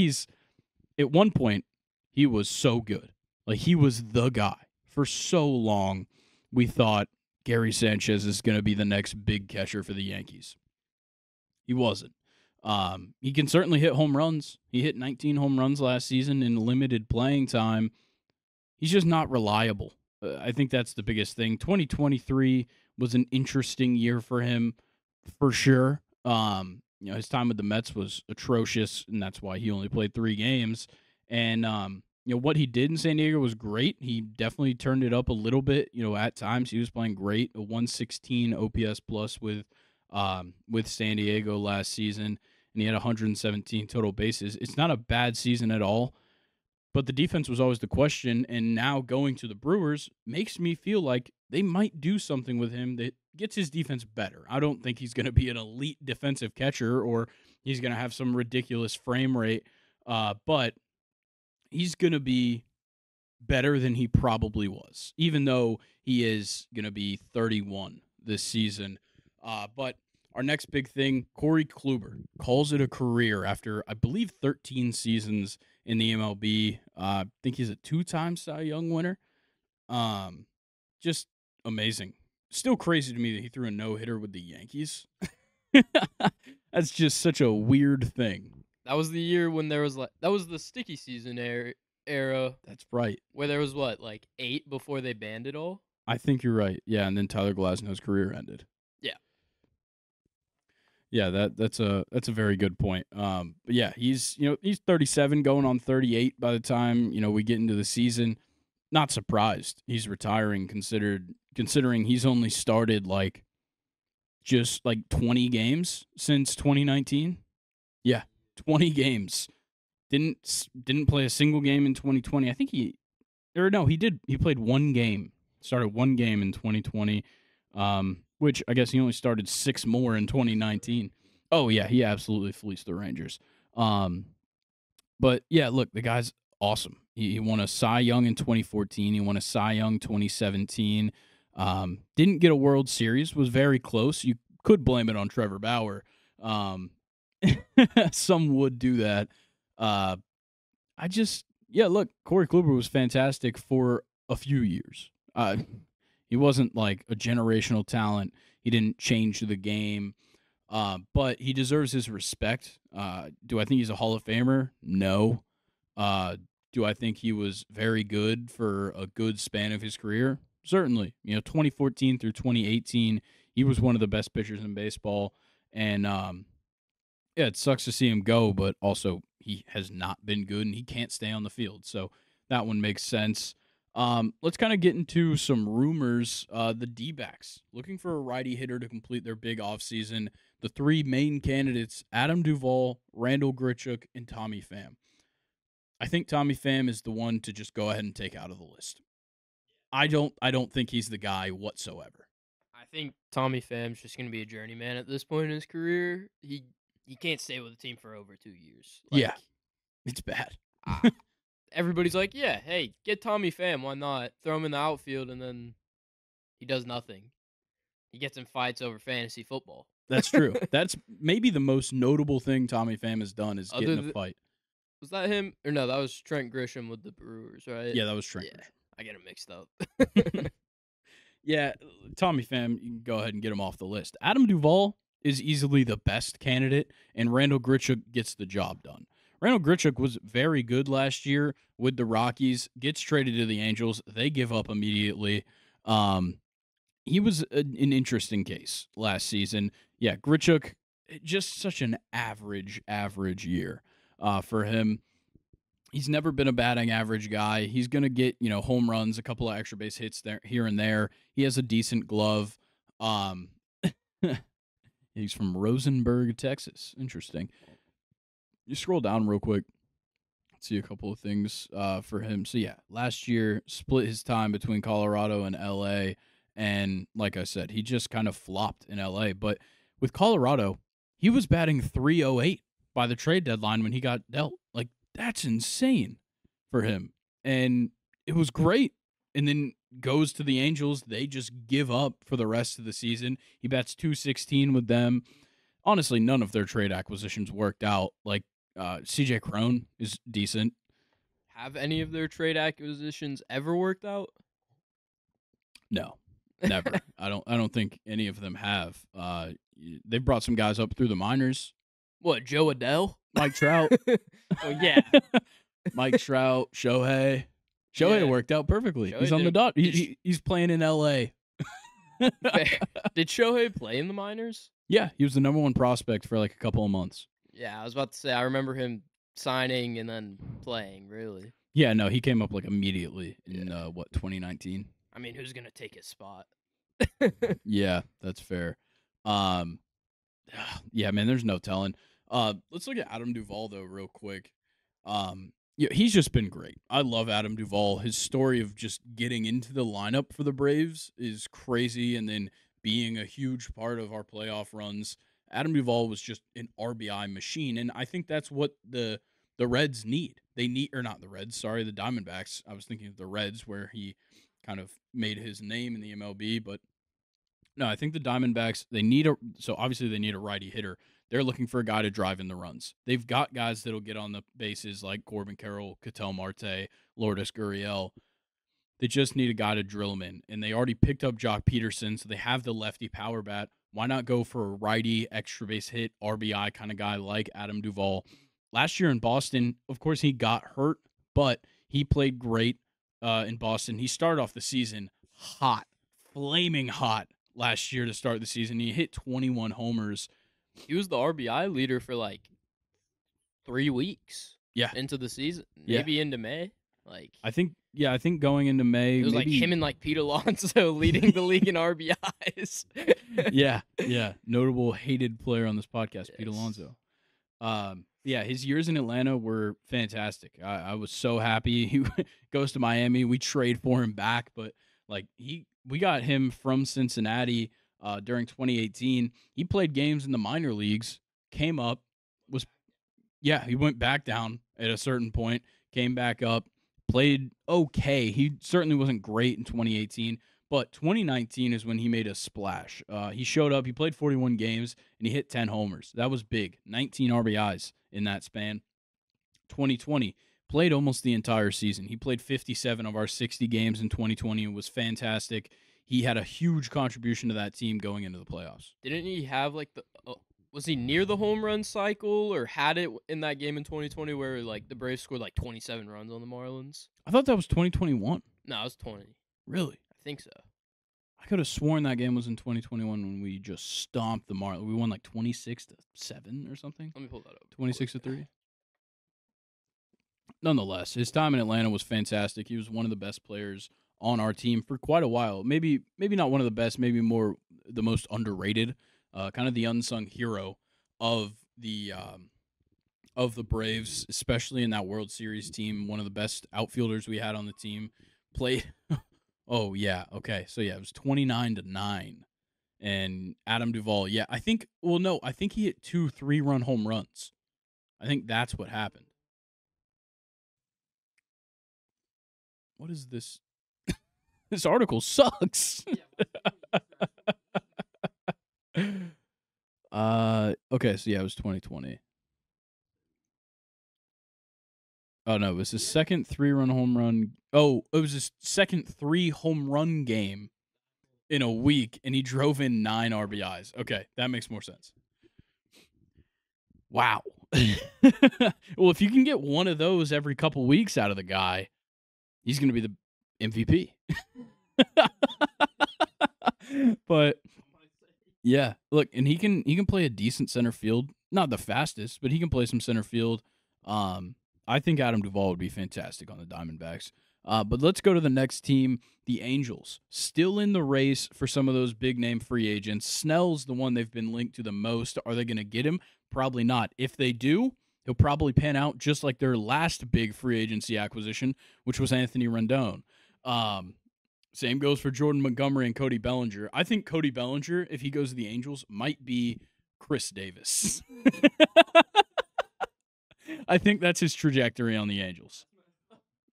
S1: at one point, he was so good. Like, he was the guy. For so long, we thought Gary Sanchez is going to be the next big catcher for the Yankees. He wasn't. He can certainly hit home runs. He hit 19 home runs last season in limited playing time. He's just not reliable. I think that's the biggest thing. 2023 was an interesting year for him, for sure. His time with the Mets was atrocious, and that's why he only played 3 games. And, what he did in San Diego was great. He definitely turned it up a little bit. At times he was playing great. A 116 OPS plus with San Diego last season, and he had 117 total bases. It's not a bad season at all, but the defense was always the question, and now going to the Brewers makes me feel like they might do something with him that gets his defense better. I don't think he's going to be an elite defensive catcher or he's going to have some ridiculous frame rate, but he's going to be better than he probably was, even though he is going to be 31 this season. But our next big thing, Corey Kluber calls it a career after, I believe, 13 seasons in the MLB. I think he's a 2-time Cy Young winner. Just amazing. Still crazy to me that he threw a no-hitter with the Yankees. That's just such a weird thing.
S3: That was the year when that was the sticky season era.
S1: That's right.
S3: Where there was 8 before they banned it all?
S1: I think you're right. Yeah, and then Tyler Glasnow's career ended.
S3: Yeah.
S1: Yeah, that's a very good point. But yeah, he's 37 going on 38 by the time, we get into the season. not surprised he's retiring. Considering he's only started just 20 games since 2019. Yeah, 20 games. Didn't play a single game in 2020. I think he did. He played one game. Started one game in 2020. Which I guess he only started 6 more in 2019. Oh yeah, he absolutely fleeced the Rangers. But yeah, look, the guy's awesome. He won a Cy Young in 2014. He won a Cy Young 2017. Didn't get a World Series. Was very close. You could blame it on Trevor Bauer. Some would do that. Look, Corey Kluber was fantastic for a few years. He wasn't like a generational talent. He didn't change the game. But he deserves his respect. Do I think he's a Hall of Famer? No. Do I think he was very good for a good span of his career? Certainly. 2014 through 2018, he was one of the best pitchers in baseball. And it sucks to see him go, but also he has not been good and he can't stay on the field. So that one makes sense. Let's kind of get into some rumors. The D-backs looking for a righty hitter to complete their big offseason. The 3 main candidates, Adam Duvall, Randall Grichuk, and Tommy Pham. I think Tommy Pham is the one to just go ahead and take out of the list. I don't think he's the guy whatsoever.
S3: I think Tommy Pham's just going to be a journeyman at this point in his career. He can't stay with the team for over 2 years.
S1: Yeah, it's bad.
S3: Everybody's like, yeah, hey, get Tommy Pham. Why not? Throw him in the outfield, and then he does nothing. He gets in fights over fantasy football.
S1: That's true. That's maybe the most notable thing Tommy Pham has done is get in a fight.
S3: Was that him? Or no, that was Trent Grisham with the Brewers, right?
S1: Yeah, that was Trent Grisham.
S3: I get him mixed up.
S1: Yeah, Tommy Pham, you can go ahead and get him off the list. Adam Duvall is easily the best candidate, and Randall Grichuk gets the job done. Randall Grichuk was very good last year with the Rockies, gets traded to the Angels. They give up immediately. He was an interesting case last season. Yeah, Grichuk, just such an average year for him. He's never been a batting average guy. He's going to get, home runs, a couple of extra base hits there, here and there. He has a decent glove. He's from Rosenberg, Texas. Interesting. You scroll down real quick, see a couple of things for him. So, yeah, last year split his time between Colorado and L.A., and like I said, he just kind of flopped in L.A. But with Colorado, he was batting .308 by the trade deadline when he got dealt. Like, that's insane for him. And it was great. And then goes to the Angels. They just give up for the rest of the season. He bats .216 with them. Honestly, none of their trade acquisitions worked out. Like, CJ Cron is decent.
S3: Have any of their trade acquisitions ever worked out?
S1: No, never. I don't think any of them have. They brought some guys up through the minors.
S3: What, Joe Adele?
S1: Mike Trout.
S3: Oh, yeah.
S1: Mike Trout, Shohei. Shohei worked out perfectly. He's on the dot. He's playing in L.A.
S3: Did Shohei play in the minors?
S1: Yeah, he was the number 1 prospect for like a couple of months.
S3: Yeah, I was about to say, I remember him signing and then playing, really.
S1: Yeah, no, he came up like immediately in, 2019?
S3: I mean, who's going to take his spot?
S1: Yeah, that's fair. Yeah, man, there's no telling. Let's look at Adam Duvall, though, real quick. Yeah, he's just been great. I love Adam Duvall. His story of just getting into the lineup for the Braves is crazy, and then being a huge part of our playoff runs. Adam Duvall was just an RBI machine, and I think that's what the Reds need. They need, or not the Reds, sorry, the Diamondbacks. I was thinking of the Reds, where he kind of made his name in the MLB, but no, I think the Diamondbacks, so obviously they need a righty hitter. They're looking for a guy to drive in the runs. They've got guys that'll get on the bases like Corbin Carroll, Ketel Marte, Lourdes Gurriel. They just need a guy to drill them in. And they already picked up Jock Peterson, so they have the lefty power bat. Why not go for a righty, extra base hit, RBI kind of guy like Adam Duvall? Last year in Boston, of course, he got hurt, but he played great in Boston. He started off the season hot, flaming hot last year to start the season. He hit 21 homers.
S3: He was the RBI leader for like 3 weeks.
S1: Yeah.
S3: Into the season, maybe into May. Like,
S1: I think yeah, I think going into May,
S3: It was
S1: maybe,
S3: like him and like Pete Alonso leading the league in RBIs.
S1: yeah, notable hated player on this podcast, Pete
S3: Yes.
S1: Alonso. Yeah, his years in Atlanta were fantastic. I was so happy he goes to Miami. We trade for him back, but like we got him from Cincinnati during 2018. He played games in the minor leagues, came up, was he went back down at a certain point, came back up, played okay. He certainly wasn't great in 2018, but 2019 is when he made a splash. He showed up, he played 41 games, and he hit 10 homers. That was big. 19 RBIs in that span. 2020, played almost the entire season. He played 57 of our 60 games in 2020 and was fantastic. He had a huge contribution to that team going into the playoffs.
S3: Didn't he have like the? Was he near the home run cycle, or had it in that game in 2020 where like the Braves scored like 27 runs on the Marlins?
S1: I thought that was 2021.
S3: No, it was 20.
S1: Really?
S3: I think so.
S1: I could have sworn that game was in 2021 when we just stomped the Marlins. We won like 26-7 or something.
S3: Let me pull that up.
S1: 26-3. Nonetheless, his time in Atlanta was fantastic. He was one of the best players on our team for quite a while. Maybe not one of the best, maybe more the most underrated, kind of the unsung hero of the Braves, especially in that World Series team. One of the best outfielders we had on the team. Played. Oh yeah, okay. So yeah, it was 29-9, and Adam Duvall. Yeah, I think he hit 2 3-run home runs. I think that's what happened. What is this? This article sucks. Okay, so yeah, it was 2020. Oh no, it was his second 3-run home run. Oh, it was his second 3-home run game in a week, and he drove in 9 RBIs. Okay, that makes more sense. Wow. Well, if you can get one of those every couple weeks out of the guy, he's going to be the MVP. But yeah, look, and he can play a decent center field. Not the fastest, but he can play some center field. I think Adam Duvall would be fantastic on the Diamondbacks. But let's go to the next team, the Angels. Still in the race for some of those big-name free agents. Snell's the one they've been linked to the most. Are they going to get him? Probably not. If they do, he'll probably pan out just like their last big free agency acquisition, which was Anthony Rendon. Same goes for Jordan Montgomery and Cody Bellinger. I think Cody Bellinger, if he goes to the Angels, might be Chris Davis. I think that's his trajectory on the Angels.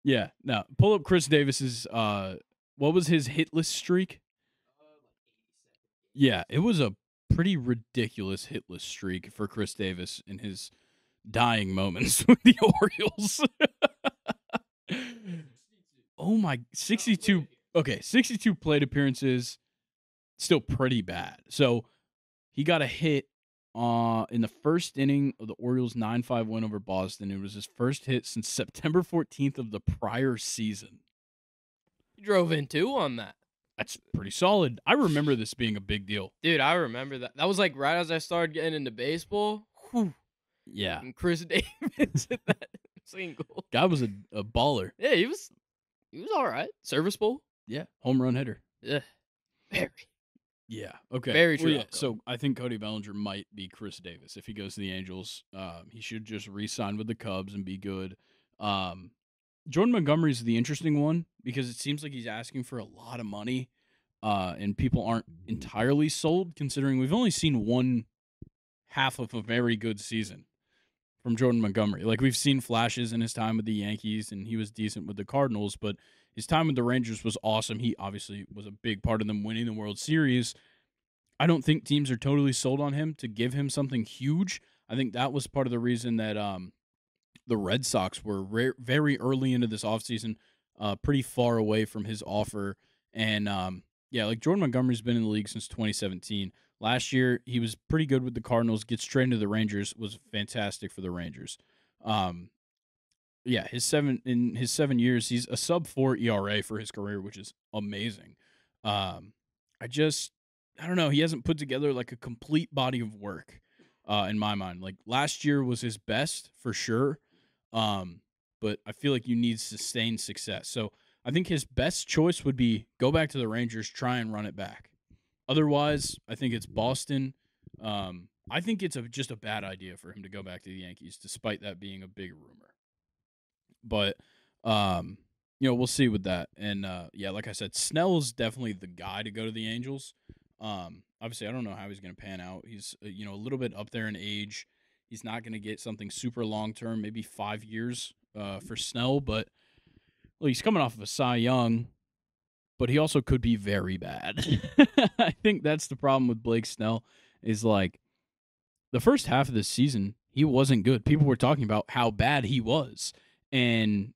S1: Yeah, no. Pull up Chris Davis's what was his hitless streak? Yeah, it was a pretty ridiculous hitless streak for Chris Davis in his dying moments with the Orioles. Oh my, 62. Okay, 62 plate appearances, still pretty bad. So he got a hit in the first inning of the Orioles' 9-5 win over Boston. It was his first hit since September 14th of the prior season.
S3: You drove in 2 on that.
S1: That's pretty solid. I remember this being a big deal.
S3: Dude, I remember that. That was like right as I started getting into baseball. Whew.
S1: Yeah.
S3: And Chris Davis hit that single.
S1: Guy was a baller.
S3: Yeah, he was all right. Serviceable.
S1: Yeah. Home run hitter.
S3: Yeah. Very.
S1: Yeah. Okay.
S3: Very
S1: Well,
S3: true.
S1: yeah, so I think Cody Bellinger might be Chris Davis if he goes to the Angels. He should just re-sign with the Cubs and be good. Jordan Montgomery is the interesting one because it seems like he's asking for a lot of money, and people aren't entirely sold considering we've only seen one half of a very good season from Jordan Montgomery. Like, we've seen flashes in his time with the Yankees, and he was decent with the Cardinals, but his time with the Rangers was awesome. He obviously was a big part of them winning the World Series. I don't think teams are totally sold on him to give him something huge. I think that was part of the reason that the Red Sox were very early into this offseason, pretty far away from his offer. And, like Jordan Montgomery's been in the league since 2017. Last year, he was pretty good with the Cardinals, gets traded to the Rangers, was fantastic for the Rangers. His 7 years, he's a sub-4 ERA for his career, which is amazing. I don't know. He hasn't put together like a complete body of work in my mind. Like, last year was his best for sure, but I feel like you need sustained success. So I think his best choice would be go back to the Rangers, try and run it back. Otherwise, I think it's Boston. I think it's just a bad idea for him to go back to the Yankees, despite that being a big rumor. But, we'll see with that. And, like I said, Snell's definitely the guy to go to the Angels. Obviously, I don't know how he's going to pan out. He's, a little bit up there in age. He's not going to get something super long-term, maybe 5 years for Snell. But, well, he's coming off of a Cy Young, but he also could be very bad. I think that's the problem with Blake Snell is, like, the first half of the season, he wasn't good. People were talking about how bad he was. And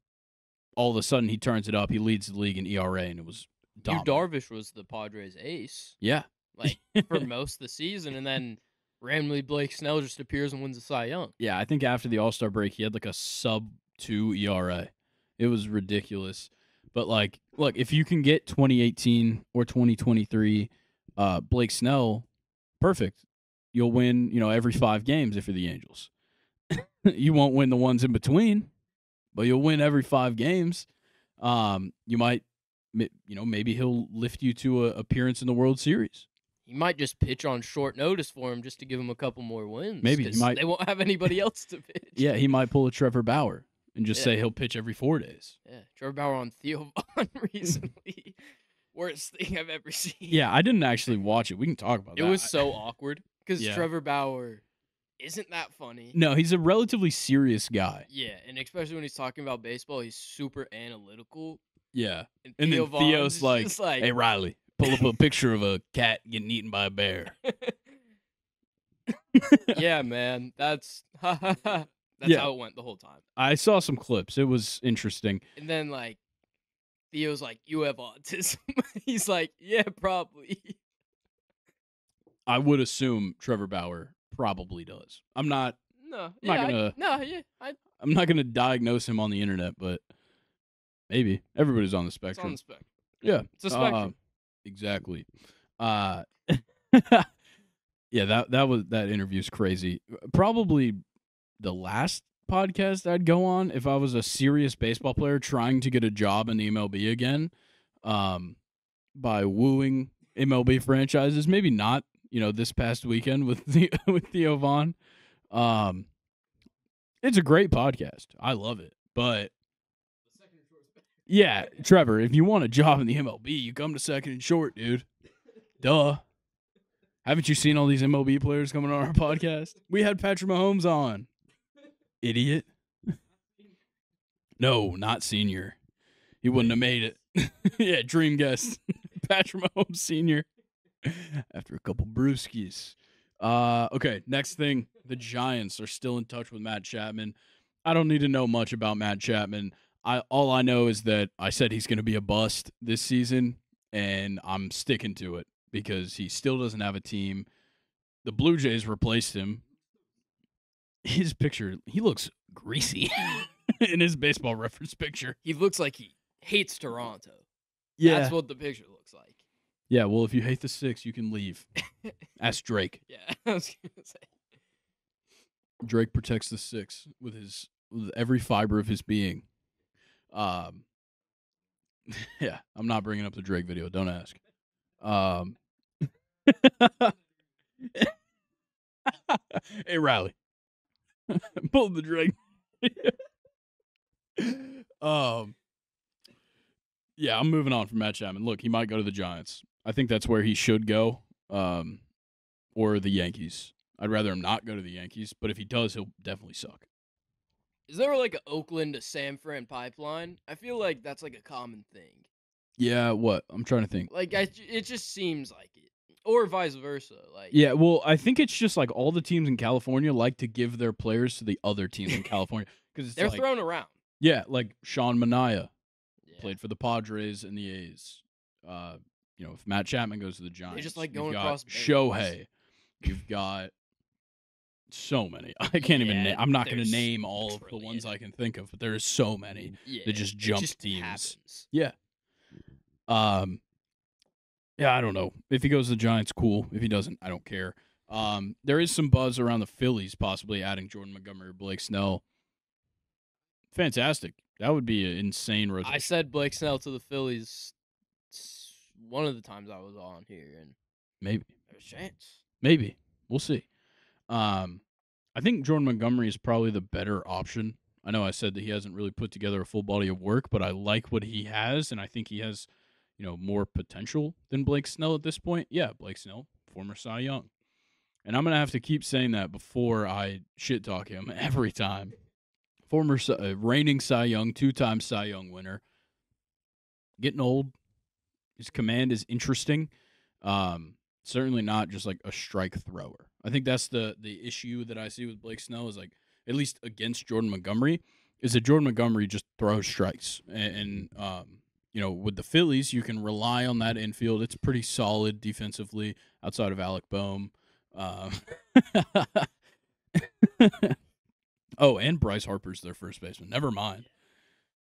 S1: all of a sudden, he turns it up. He leads the league in ERA, and it was dominant.
S3: Darvish was the Padres' ace.
S1: Yeah.
S3: Like, for most of the season, and then randomly Blake Snell just appears and wins a Cy Young.
S1: Yeah, I think after the All-Star break, he had like a sub-2 ERA. It was ridiculous. But, like, look, if you can get 2018 or 2023 Blake Snell, perfect. You'll win, every 5 games if you're the Angels. You won't win the ones in between, but you'll win every 5 games. You might, maybe he'll lift you to an appearance in the World Series.
S3: He might just pitch on short notice for him just to give him a couple more wins.
S1: Maybe he might.
S3: They won't have anybody else to pitch.
S1: Yeah, he might pull a Trevor Bauer and just say he'll pitch every 4 days.
S3: Yeah, Trevor Bauer on Theo Vaughn recently. Worst thing I've ever seen.
S1: Yeah, I didn't actually watch it. We can talk about that.
S3: It was so awkward because Trevor Bauer isn't that funny.
S1: No, he's a relatively serious guy.
S3: Yeah, and especially when he's talking about baseball, he's super analytical.
S1: Yeah.
S3: And
S1: then Theo's like, hey, Riley, pull up a picture of a cat getting eaten by a bear.
S3: Yeah, man. That's how it went the whole time.
S1: I saw some clips. It was interesting.
S3: And then, like, Theo's like, you have autism. He's like, yeah, probably.
S1: I would assume Trevor Bauer probably does. I'm not gonna diagnose him on the internet, but maybe. Everybody's on the spectrum.
S3: It's on the spectrum.
S1: Yeah.
S3: It's a spectrum.
S1: Exactly. Yeah, that interview's crazy. Probably the last podcast I'd go on if I was a serious baseball player trying to get a job in the MLB again, by wooing MLB franchises. Maybe not, this past weekend with Theo Vaughn. It's a great podcast. I love it. But yeah, Trevor, if you want a job in the MLB, you come to second and short, dude. Duh. Haven't you seen all these MLB players coming on our podcast? We had Patrick Mahomes on. Idiot. No, not senior. He wouldn't have made it. Yeah, dream guest. Patrick Mahomes Sr. After a couple brewskis. Okay, next thing. The Giants are still in touch with Matt Chapman. I don't need to know much about Matt Chapman. All I know is that I said he's going to be a bust this season, and I'm sticking to it because he still doesn't have a team. The Blue Jays replaced him. His picture, he looks greasy in his Baseball Reference picture.
S3: He looks like he hates Toronto.
S1: Yeah.
S3: That's what the picture looks like.
S1: Yeah, well, if you hate the Six, you can leave. Ask Drake.
S3: Yeah, I was going to say.
S1: Drake protects the Six with every fiber of his being. Yeah, I'm not bringing up the Drake video. Don't ask. Hey, Riley. Pull the Drake. Yeah, I'm moving on from Matt Chapman. Look, he might go to the Giants. I think that's where he should go, or the Yankees. I'd rather him not go to the Yankees, but if he does, he'll definitely suck.
S3: Is there like an Oakland to San Fran pipeline? I feel like that's like a common thing.
S1: Yeah, what? I'm trying to think.
S3: Like, it just seems like it. Or vice versa. Like,
S1: yeah, well, I think it's just like all the teams in California like to give their players to the other teams in California. Because
S3: they're thrown around.
S1: Yeah, like Sean Manaea played for the Padres and the A's. If Matt Chapman goes to the Giants,
S3: they just like going across
S1: Shohei. You've got so many. I can't even name. I'm not going to name all of the ones I can think of, but there are so many that just jump teams.
S3: Happens.
S1: Yeah. Yeah, I don't know. If he goes to the Giants, cool. If he doesn't, I don't care. There is some buzz around the Phillies possibly adding Jordan Montgomery or Blake Snell. Fantastic. That would be an insane
S3: I
S1: rotation.
S3: said Blake Snell to the Phillies one of the times I was on here, and
S1: Maybe.
S3: there's a chance.
S1: Maybe. We'll see. I think Jordan Montgomery is probably the better option. I know I said that he hasn't really put together a full body of work, but I like what he has, and I think he has, more potential than Blake Snell at this point. Yeah, Blake Snell, former Cy Young. And I'm going to have to keep saying that before I shit talk him every time. Former reigning Cy Young, 2-time Cy Young winner. Getting old. His command is interesting. Certainly not just like a strike thrower. I think that's the issue that I see with Blake Snell is like, at least against Jordan Montgomery, is that Jordan Montgomery just throws strikes. And with the Phillies, you can rely on that infield. It's pretty solid defensively outside of Alec Boehm. Oh, and Bryce Harper's their first baseman. Never mind.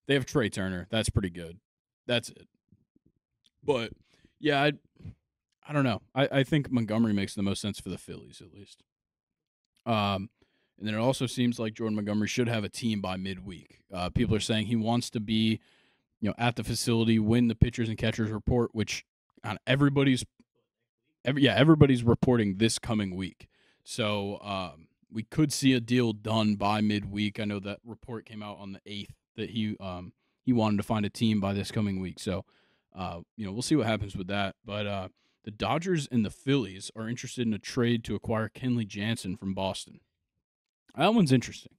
S1: They have Trey Turner. That's pretty good. That's it. But, yeah, I don't know. I think Montgomery makes the most sense for the Phillies, at least. And then it also seems like Jordan Montgomery should have a team by midweek. People are saying he wants to be, at the facility when the pitchers and catchers report, which everybody's reporting this coming week. So we could see a deal done by midweek. I know that report came out on the 8th that he wanted to find a team by this coming week. So, we'll see what happens with that. But the Dodgers and the Phillies are interested in a trade to acquire Kenley Jansen from Boston. That one's interesting.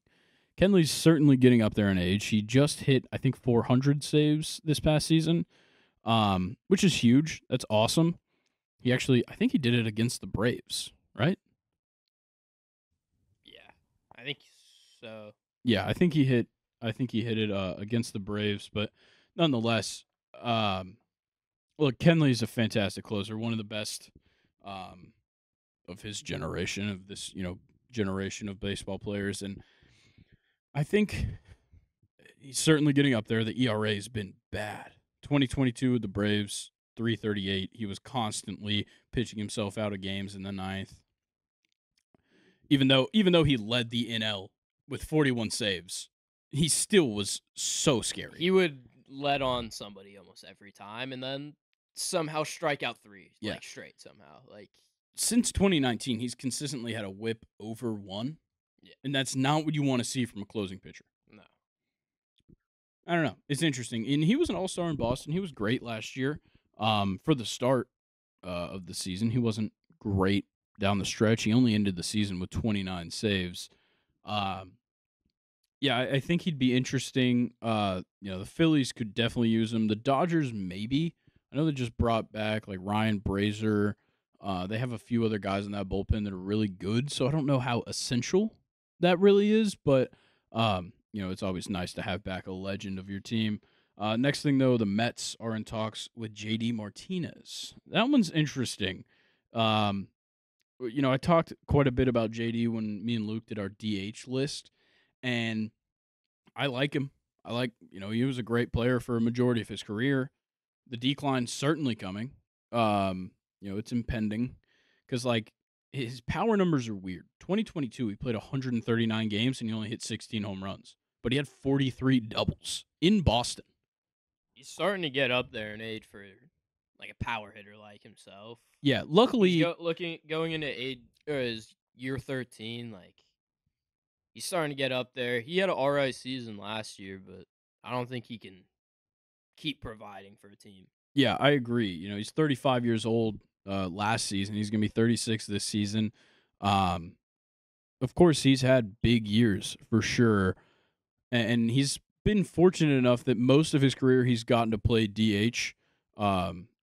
S1: Kenley's certainly getting up there in age. He just hit, I think, 400 saves this past season, which is huge. That's awesome. I think he did it against the Braves, right?
S3: Yeah, I think so.
S1: Yeah, I think he hit it against the Braves, but nonetheless, look, Kenley's a fantastic closer, one of the best of his generation, of this, generation of baseball players, and I think he's certainly getting up there. The ERA has been bad. 2022 with the Braves, 3.38. He was constantly pitching himself out of games in the ninth. Even though he led the NL with 41 saves, he still was so scary.
S3: He would let on somebody almost every time, and then somehow strike out 3 straight somehow.
S1: Since 2019, he's consistently had a WHIP over 1.
S3: Yeah.
S1: And that's not what you want to see from a closing pitcher.
S3: No.
S1: I don't know. It's interesting. And he was an all-star in Boston. He was great last year. For the start of the season, he wasn't great down the stretch. He only ended the season with 29 saves. I think he'd be interesting. The Phillies could definitely use him. The Dodgers, maybe. I know they just brought back like Ryan Brazier. They have a few other guys in that bullpen that are really good, so I don't know how essential that really is, but it's always nice to have back a legend of your team. Next thing, though, the Mets are in talks with J.D. Martinez. That one's interesting. I talked quite a bit about J.D. when me and Luke did our DH list, and I like him. He was a great player for a majority of his career. The decline's certainly coming. It's impending because, his power numbers are weird. 2022, he played 139 games and he only hit 16 home runs, but he had 43 doubles in Boston.
S3: He's starting to get up there in age for a power hitter like himself.
S1: Yeah, luckily,
S3: going into his year 13, he's starting to get up there. He had an alright season last year, but I don't think he can keep providing for a team.
S1: Yeah, I agree. He's 35 years old. Last season, he's gonna be 36 this season. Of course, he's had big years for sure, and he's been fortunate enough that most of his career he's gotten to play DH.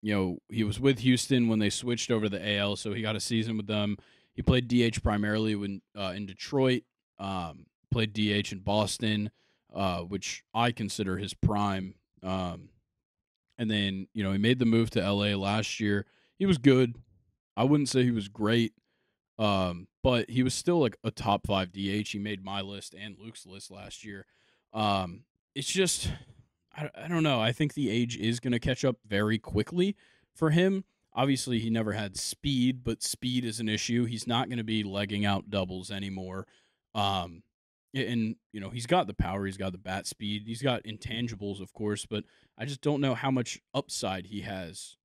S1: He was with Houston when they switched over to the AL, so he got a season with them. He played DH primarily when in Detroit. Played DH in Boston, which I consider his prime. And then he made the move to LA last year. He was good. I wouldn't say he was great, but he was still a top 5 DH. He made my list and Luke's list last year. It's just, I don't know. I think the age is going to catch up very quickly for him. Obviously, he never had speed, but speed is an issue. He's not going to be legging out doubles anymore.
S4: And, he's got the power, he's got the bat speed, he's got intangibles, of course, but I just don't know how much upside he has.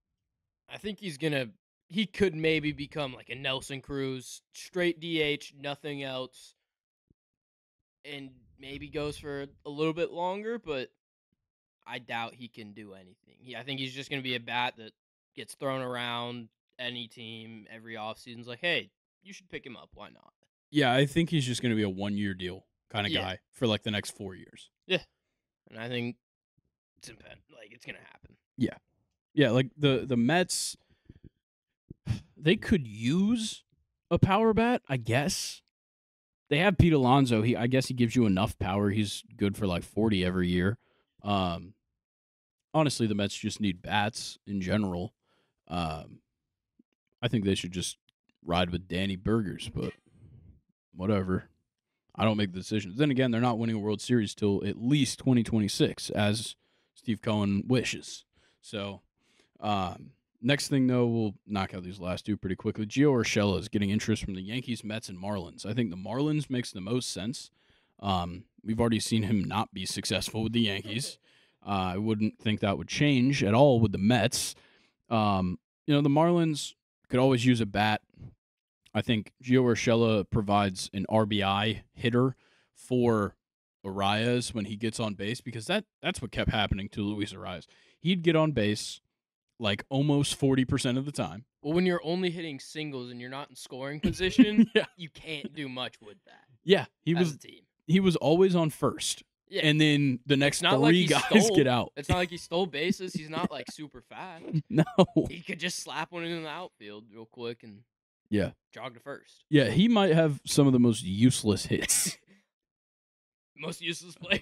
S3: I think he could maybe become like a Nelson Cruz, straight DH, nothing else, and maybe goes for a little bit longer, but I doubt he can do anything. I think he's just going to be a bat that gets thrown around any team every offseason's like, hey, you should pick him up. Why not?
S4: Yeah, I think he's just going to be a one-year deal kind of
S3: Yeah.
S4: guy for like the next 4 years.
S3: Yeah. And I think it's going to happen.
S4: Yeah. Yeah, like the Mets, they could use a power bat, I guess. They have Pete Alonso. I guess he gives you enough power. He's good for like 40 every year. Honestly, the Mets just need bats in general. I think they should just ride with Danny Burgers, but whatever. I don't make the decisions. Then again, they're not winning a World Series till at least 2026, as Steve Cohen wishes. So, next thing, though, we'll knock out these last two pretty quickly. Gio Urshela is getting interest from the Yankees, Mets, and Marlins. I think the Marlins makes the most sense. We've already seen him not be successful with the Yankees. I wouldn't think that would change at all with the Mets. The Marlins could always use a bat. I think Gio Urshela provides an RBI hitter for Arias when he gets on base, because that's what kept happening to Luis Arias. He'd get on base like almost 40% of the time.
S3: Well, when you're only hitting singles and you're not in scoring position,
S4: Yeah.
S3: you can't do much with that.
S4: Yeah,
S3: as a team.
S4: He was always on first.
S3: Yeah.
S4: And then the next
S3: not like
S4: three
S3: he
S4: guys
S3: stole.
S4: get out.
S3: It's not like he stole bases. He's not like super fast.
S4: No.
S3: He could just slap one in the outfield real quick and
S4: Yeah.
S3: jog to first.
S4: Yeah, he might have some of the most useless hits.
S3: Most useless player.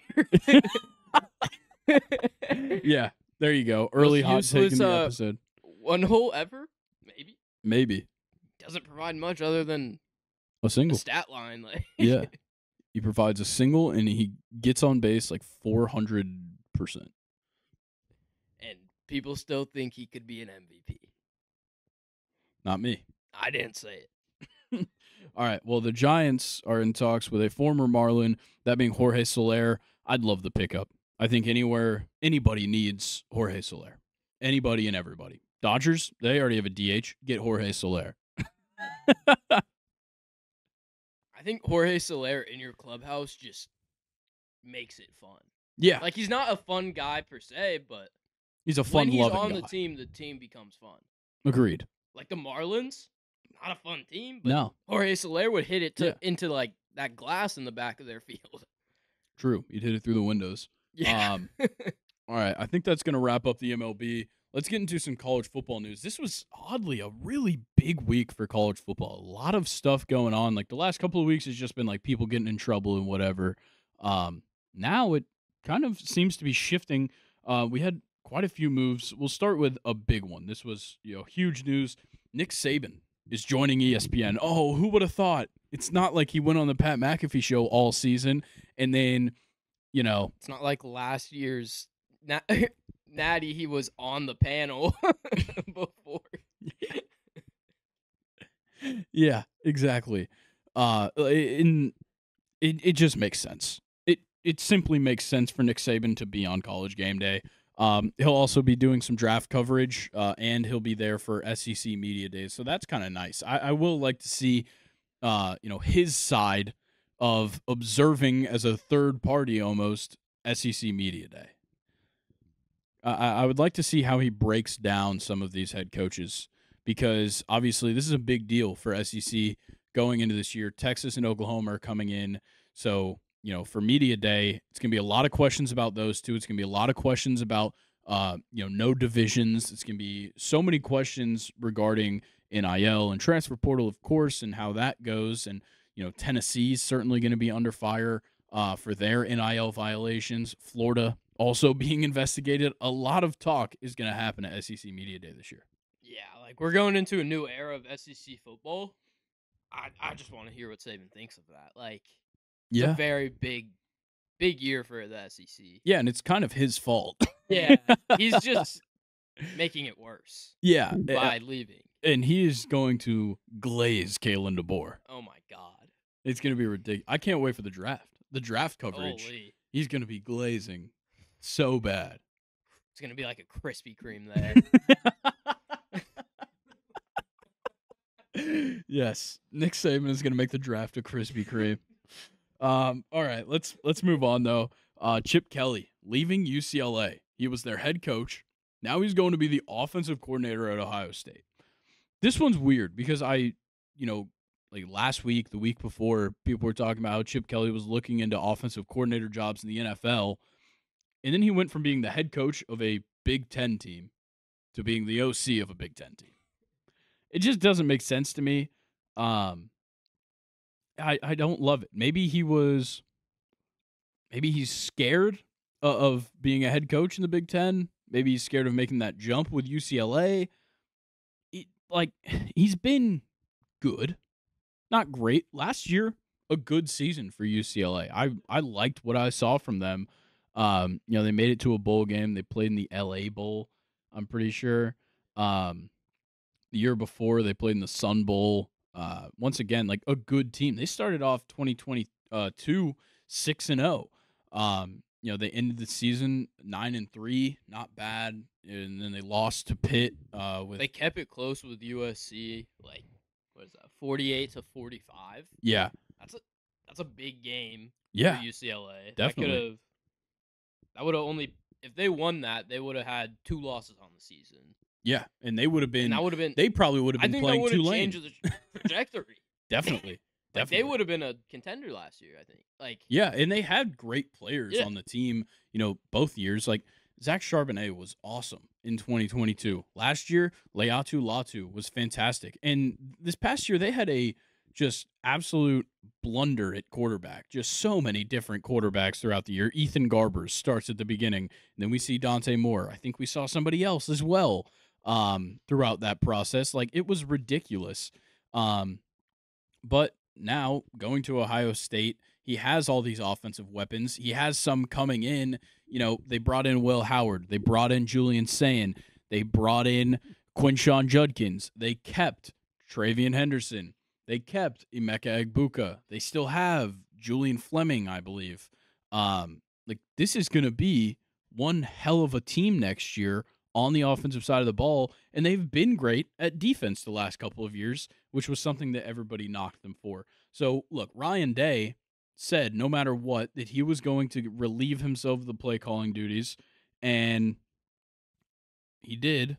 S4: Yeah, there you go. Early hot take in the episode.
S3: One hole ever?
S4: Maybe.
S3: Doesn't provide much other than
S4: A
S3: a
S4: single.
S3: stat line. Like
S4: Yeah. He provides a single, and he gets on base like 400%.
S3: And people still think he could be an MVP.
S4: Not me.
S3: I didn't say it.
S4: All right, well, the Giants are in talks with a former Marlin, that being Jorge Soler. I'd love the pickup. I think anybody needs Jorge Soler. Anybody and everybody. Dodgers, they already have a DH. Get Jorge Soler.
S3: I think Jorge Soler in your clubhouse just makes it fun.
S4: Yeah.
S3: Like, he's not a fun guy per se, but
S4: He's a
S3: when he's
S4: fun-loving
S3: on
S4: guy.
S3: the team becomes fun.
S4: Agreed.
S3: Like the Marlins, not a fun team, but
S4: No.
S3: Jorge Soler would hit it
S4: Yeah.
S3: into like that glass in the back of their field.
S4: True. You'd hit it through the windows.
S3: Yeah.
S4: All right, I think that's going to wrap up the MLB. Let's get into some college football news. This was oddly a really big week for college football. A lot of stuff going on. Like the last couple of weeks has just been like people getting in trouble and whatever. Now it kind of seems to be shifting. We had quite a few moves. We'll start with a big one. This was, huge news. Nick Saban is joining ESPN. Oh, who would have thought? It's not like he went on the Pat McAfee show all season and then,
S3: It's not like last year's Natty, he was on the panel before.
S4: Yeah, exactly. It just makes sense. It simply makes sense for Nick Saban to be on College Game Day. He'll also be doing some draft coverage, and he'll be there for SEC Media Days. So that's kind of nice. I will like to see, his side of observing as a third party almost SEC Media Day. I would like to see how he breaks down some of these head coaches, because obviously this is a big deal for SEC going into this year. Texas and Oklahoma are coming in. So, for Media Day, it's going to be a lot of questions about those two. It's going to be a lot of questions about, no divisions. It's going to be so many questions regarding NIL and transfer portal, of course, and how that goes. And, Tennessee's certainly going to be under fire for their NIL violations. Florida also being investigated. A lot of talk is going to happen at SEC Media Day this year.
S3: Yeah, like we're going into a new era of SEC football. I just want to hear what Saban thinks of that. Like, it's a very big year for the SEC.
S4: Yeah, and it's kind of his fault.
S3: Yeah, he's just making it worse.
S4: Yeah.
S3: By leaving.
S4: And he is going to glaze Kalen DeBoer.
S3: Oh, my God.
S4: It's going to be ridiculous. I can't wait for the draft. the draft coverage,
S3: Holy.
S4: he's going to be glazing so bad.
S3: It's going to be like a Krispy Kreme there.
S4: Yes, Nick Saban is going to make the draft a Krispy Kreme. All right, let's move on though. Chip Kelly leaving UCLA. He was their head coach. Now he's going to be the offensive coordinator at Ohio State. This one's weird because like last week, the week before, people were talking about how Chip Kelly was looking into offensive coordinator jobs in the NFL. And then he went from being the head coach of a Big Ten team to being the OC of a Big Ten team. It just doesn't make sense to me. I don't love it. Maybe he's scared of being a head coach in the Big Ten. Maybe he's scared of making that jump with UCLA. He's been good. Not great. Last year, a good season for UCLA. I liked what I saw from them. They made it to a bowl game. They played in the LA Bowl, I'm pretty sure. The year before, they played in the Sun Bowl. Once again, like a good team. They started off 2022 6-0. They ended the season 9-3, not bad. And then they lost to Pitt.
S3: They kept it close with USC, like what is that, 48-45?
S4: Yeah,
S3: that's a big game.
S4: Yeah,
S3: for UCLA.
S4: Definitely.
S3: That would have only, if they won that, they would have had 2 losses on the season.
S4: Yeah, and they would have been.
S3: And that would have been.
S4: They probably would have been playing Tulane.
S3: I think that would have changed the trajectory.
S4: Definitely.
S3: They would have been a contender last year, I think.
S4: Yeah, and they had great players on the team. Both years. Like Zach Charbonnet was awesome in 2022. Last year, Leatu Latu was fantastic, and this past year they had a just absolute blunder at quarterback. Just so many different quarterbacks throughout the year. Ethan Garbers starts at the beginning, and then we see Dante Moore. I think we saw somebody else as well throughout that process. Like, it was ridiculous. But now, going to Ohio State, he has all these offensive weapons. He has some coming in. They brought in Will Howard. They brought in Julian Sayin. They brought in Quinshawn Judkins. They kept Travian Henderson. They kept Emeka Egbuka. They still have Julian Fleming, I believe. This is going to be one hell of a team next year on the offensive side of the ball, and they've been great at defense the last couple of years, which was something that everybody knocked them for. So, look, Ryan Day said no matter what that he was going to relieve himself of the play calling duties, and he did,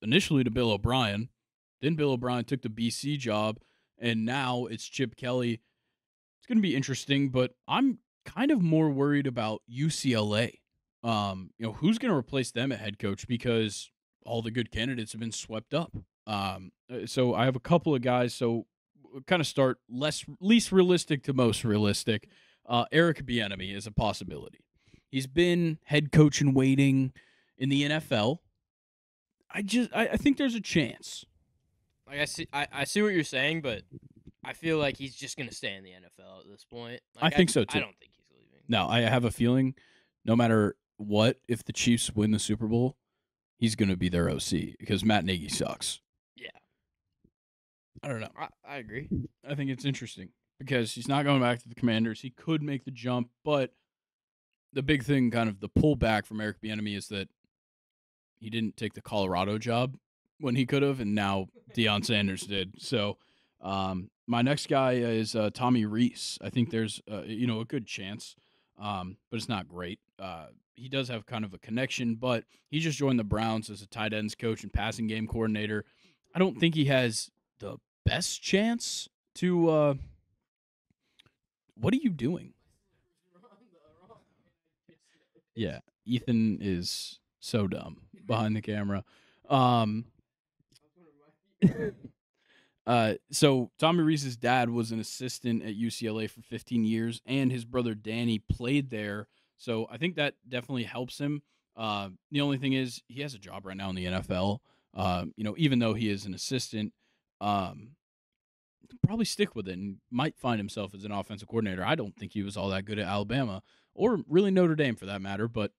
S4: initially to Bill O'Brien. Then Bill O'Brien took the BC job, and now it's Chip Kelly. It's going to be interesting, but I'm kind of more worried about UCLA. Who's going to replace them at head coach, because all the good candidates have been swept up. So I have a couple of guys. So we'll kind of start least realistic to most realistic. Eric Bieniemy is a possibility. He's been head coach in waiting in the NFL. I think there's a chance.
S3: Like I see what you're saying, but I feel like he's just gonna stay in the NFL at this point.
S4: I think so too.
S3: I don't think he's leaving.
S4: No, I have a feeling no matter what, if the Chiefs win the Super Bowl, he's gonna be their OC because Matt Nagy sucks.
S3: Yeah.
S4: I don't know.
S3: I agree.
S4: I think it's interesting because he's not going back to the Commanders. He could make the jump, but the big thing, kind of the pullback from Eric Bieniemy, is that he didn't take the Colorado job when he could have, and now Deion Sanders did. So my next guy is Tommy Rees. I think there's a good chance, but it's not great. He does have kind of a connection, but he just joined the Browns as a tight ends coach and passing game coordinator. I don't think he has the best chance to what are you doing? Yeah, Ethan is so dumb behind the camera. So Tommy Rees's dad was an assistant at UCLA for 15 years, and his brother Danny played there. So I think that definitely helps him. The only thing is he has a job right now in the NFL. Even though he is an assistant, probably stick with it and might find himself as an offensive coordinator. I don't think he was all that good at Alabama or really Notre Dame for that matter. But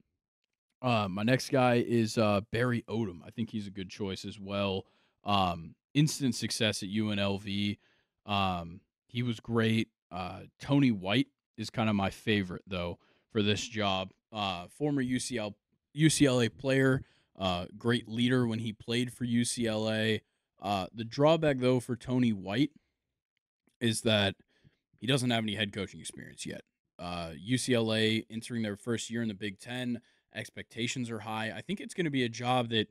S4: my next guy is Barry Odom. I think he's a good choice as well. Instant success at UNLV. He was great. Tony White is kind of my favorite though for this job. Former UCLA player, great leader when he played for UCLA. The drawback though for Tony White is that he doesn't have any head coaching experience yet. UCLA entering their first year in the Big Ten, expectations are high. I think it's going to be a job that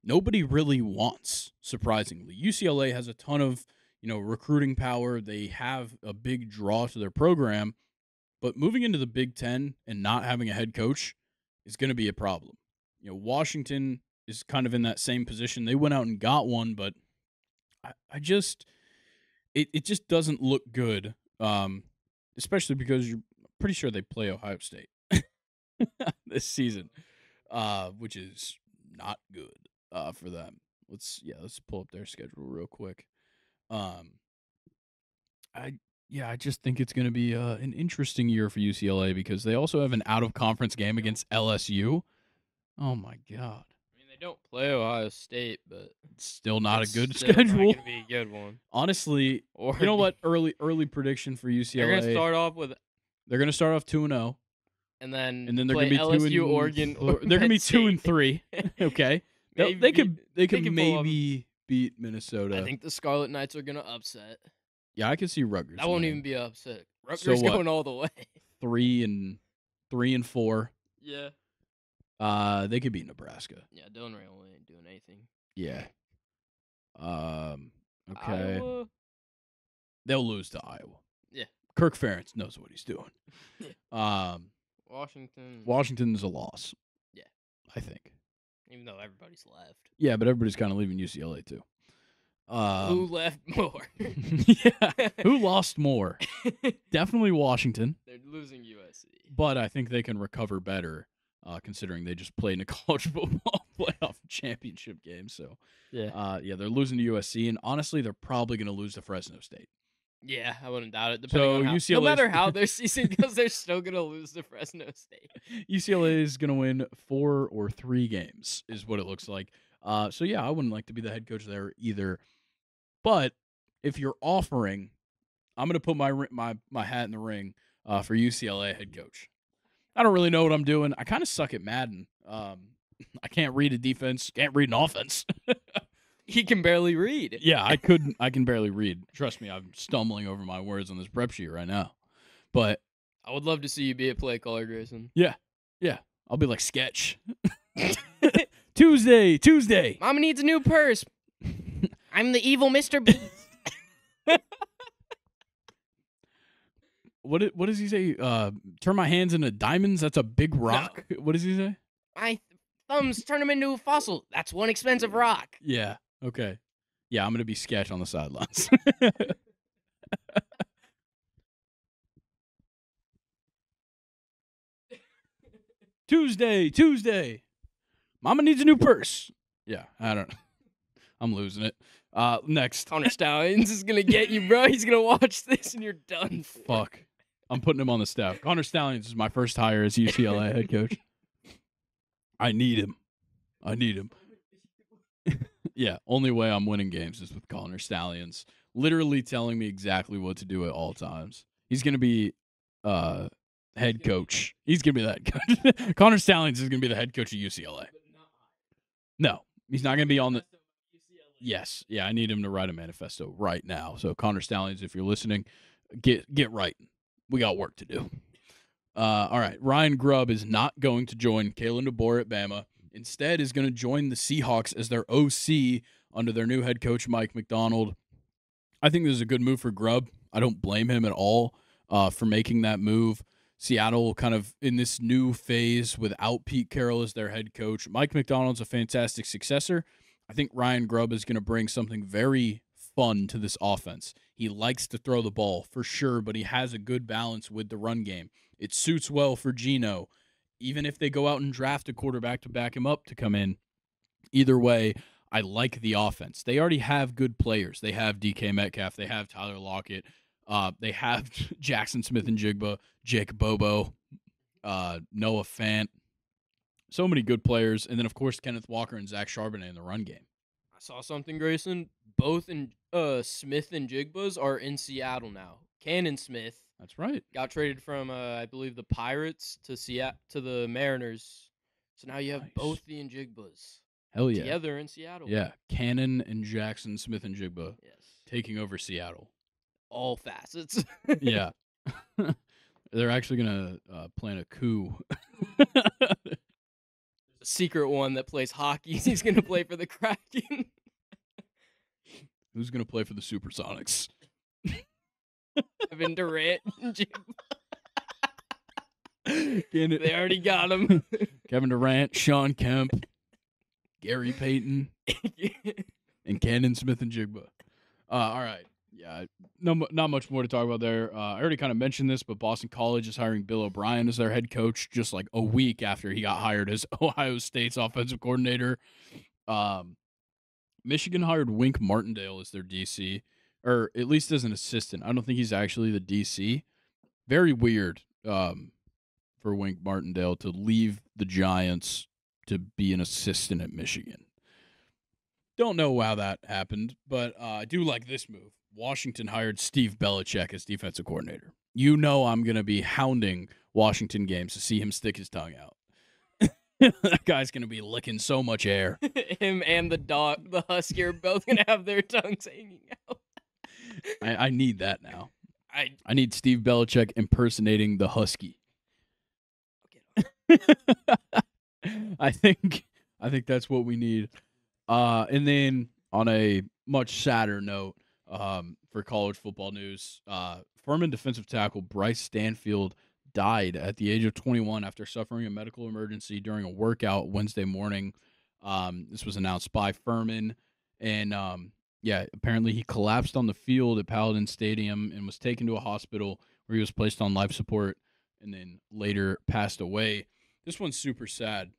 S4: nobody really wants, surprisingly. UCLA has a ton of, recruiting power. They have a big draw to their program, but moving into the Big Ten and not having a head coach is going to be a problem. Washington is kind of in that same position. They went out and got one, but I just it just doesn't look good, especially because you're pretty sure they play Ohio State this season, which is not good for them. Let's pull up their schedule real quick. I just think it's going to be an interesting year for UCLA because they also have an out-of-conference game against LSU. Oh, my God.
S3: I mean, they don't play Ohio State, but
S4: it's still not a good
S3: still
S4: schedule.
S3: Not going to be a good one.
S4: Honestly, you know what? Early prediction for UCLA.
S3: They're going to start off with.
S4: They're going to start off 2-0.
S3: And then
S4: they're
S3: play
S4: going to be
S3: LSU, Oregon.
S4: They're going to be 2-3. Okay. They could
S3: maybe
S4: maybe beat Minnesota.
S3: I think the Scarlet Knights are going to upset.
S4: Yeah, I can see Rutgers.
S3: That won't
S4: winning.
S3: even be an upset. Rutgers going all the way.
S4: 3-4.
S3: Yeah.
S4: They could beat Nebraska.
S3: Yeah, Dylan Rayola ain't doing anything.
S4: Yeah. Okay.
S3: Iowa?
S4: They'll lose to Iowa.
S3: Yeah.
S4: Kirk Ferentz knows what he's doing.
S3: Washington.
S4: Washington's a loss.
S3: Yeah.
S4: I think.
S3: Even though everybody's left.
S4: Yeah, but everybody's kind of leaving UCLA too.
S3: Who left more?
S4: Yeah. Who lost more? Definitely Washington.
S3: They're losing USC.
S4: But I think they can recover better, considering they just played in a college football playoff championship game. So,
S3: yeah,
S4: they're losing to USC, and honestly, they're probably going to lose to Fresno State.
S3: Yeah, I wouldn't doubt it.
S4: So
S3: No matter how their season goes, they're still going to lose to Fresno State.
S4: UCLA is going to win 4 or 3 games, is what it looks like. I wouldn't like to be the head coach there either. But if you're offering, I'm going to put my hat in the ring for UCLA head coach. I don't really know what I'm doing. I kind of suck at Madden. I can't read a defense, can't read an offense.
S3: He can barely read.
S4: Yeah, I can barely read. Trust me, I'm stumbling over my words on this prep sheet right now. But
S3: I would love to see you be a play caller, Grayson.
S4: Yeah. I'll be like Sketch. Tuesday.
S3: Mama needs a new purse. I'm the evil Mr. Beast.
S4: What does he say? Turn my hands into diamonds? That's a big rock. No. What does he say?
S3: My thumbs turn them into a fossil. That's one expensive rock.
S4: Yeah. Okay. Yeah, I'm going to be Sketch on the sidelines. Tuesday. Mama needs a new purse. Yeah, I don't know. I'm losing it. Next.
S3: Connor Stallions is going to get you, bro. He's going to watch this and you're done.
S4: Fuck. I'm putting him on the staff. Connor Stallions is my first hire as UCLA head coach. I need him. Yeah, only way I'm winning games is with Connor Stallions literally telling me exactly what to do at all times. He's going to be head coach. He's going to be that coach. Connor Stallions is going to be the head coach of UCLA. No, he's not going to be on the... Yes. Yeah, I need him to write a manifesto right now. So, Connor Stallions, if you're listening, get right. We got work to do. All right. Ryan Grubb is not going to join Kalen DeBoer at Bama. Instead, is going to join the Seahawks as their OC under their new head coach, Mike McDonald. I think this is a good move for Grubb. I don't blame him at all for making that move. Seattle kind of in this new phase without Pete Carroll as their head coach. Mike McDonald's a fantastic successor. I think Ryan Grubb is going to bring something very fun to this offense. He likes to throw the ball for sure, but he has a good balance with the run game. It suits well for Geno. Even if they go out and draft a quarterback to back him up to come in, either way, I like the offense. They already have good players. They have DK Metcalf. They have Tyler Lockett. They have Jackson Smith and Jigba, Jake Bobo, Noah Fant. So many good players. And then, of course, Kenneth Walker and Zach Charbonnet in the run game.
S3: I saw something, Grayson. Both Smith and Jigba's are in Seattle now. Cannon Smith
S1: That's right.
S3: Got traded from I believe the Pirates to to the Mariners. So now you have
S1: Nice.
S3: both the Njigbas
S1: Hell yeah.
S3: together in Seattle.
S1: Yeah. Cannon and Jackson Smith and Jigba
S3: Yes.
S1: taking over Seattle.
S3: All facets.
S1: Yeah. They're actually going to plan a coup.
S3: A secret one that plays hockey. He's going to play for the Kraken.
S1: Who's going to play for the Supersonics?
S3: Kevin Durant.
S1: Cannon-
S3: They already got him.
S1: Kevin Durant, Sean Kemp, Gary Payton, and Cannon Smith and Jigba. All right. Yeah, not much more to talk about there. I already kind of mentioned this, but Boston College is hiring Bill O'Brien as their head coach just like a week after he got hired as Ohio State's offensive coordinator. Michigan hired Wink Martindale as their DC, or at least as an assistant. I don't think he's actually the DC. Very weird for Wink Martindale to leave the Giants to be an assistant at Michigan. Don't know how that happened, but I do like this move. Washington hired Steve Belichick as defensive coordinator. You know I'm going to be hounding Washington games to see him stick his tongue out. That guy's going to be licking so much air.
S3: Him and the Husky are both going to have their tongues hanging out.
S1: I need that now.
S3: I
S1: need Steve Belichick impersonating the Husky. I think that's what we need. And then on a much sadder note, for college football news, Furman defensive tackle Bryce Stanfield died at the age of 21 after suffering a medical emergency during a workout Wednesday morning. This was announced by Furman, and apparently he collapsed on the field at Paladin Stadium and was taken to a hospital where he was placed on life support and then later passed away. This one's super sad.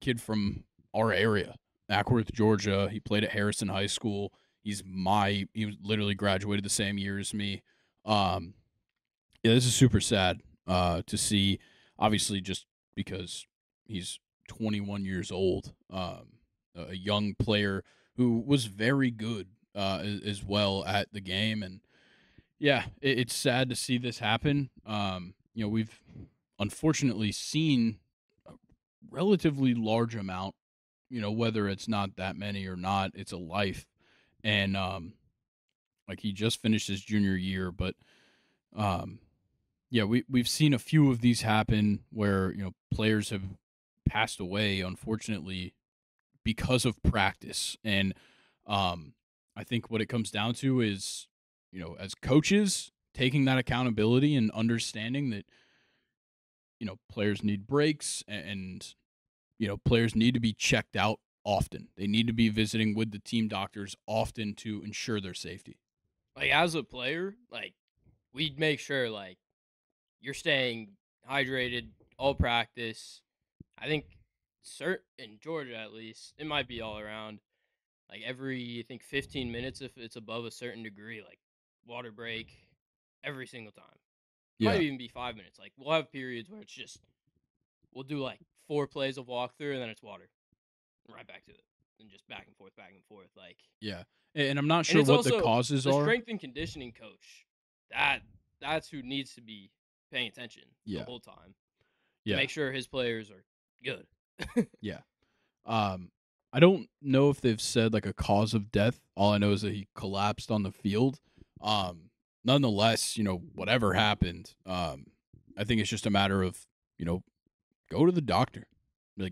S1: Kid from our area, Ackworth, Georgia. He played at Harrison High School. He literally graduated the same year as me. This is super sad to see, obviously, just because he's 21 years old, a young player who was very good as well at the game. And yeah, it's sad to see this happen. We've unfortunately seen a relatively large amount, whether it's not that many or not, it's a life. And he just finished his junior year, but we've seen a few of these happen where players have passed away, unfortunately, because of practice. And I think what it comes down to is as coaches taking that accountability and understanding that players need breaks and players need to be checked out often. They need to be visiting with the team doctors often to ensure their safety.
S3: As a player, we'd make sure you're staying hydrated all practice. I think in Georgia at least, it might be all around. Every 15 minutes if it's above a certain degree, water break every single time. Might even be 5 minutes. We'll have periods where it's just we'll do 4 plays of walkthrough and then it's water. Right back to it. And just back and forth.
S1: Yeah. And I'm not sure what the causes
S3: are. The
S1: are.
S3: strength and conditioning coach, that's who needs to be paying attention the whole time. To make sure his players are good.
S1: Yeah. I don't know if they've said a cause of death. All I know is that he collapsed on the field. Nonetheless, whatever happened, I think it's just a matter of, go to the doctor.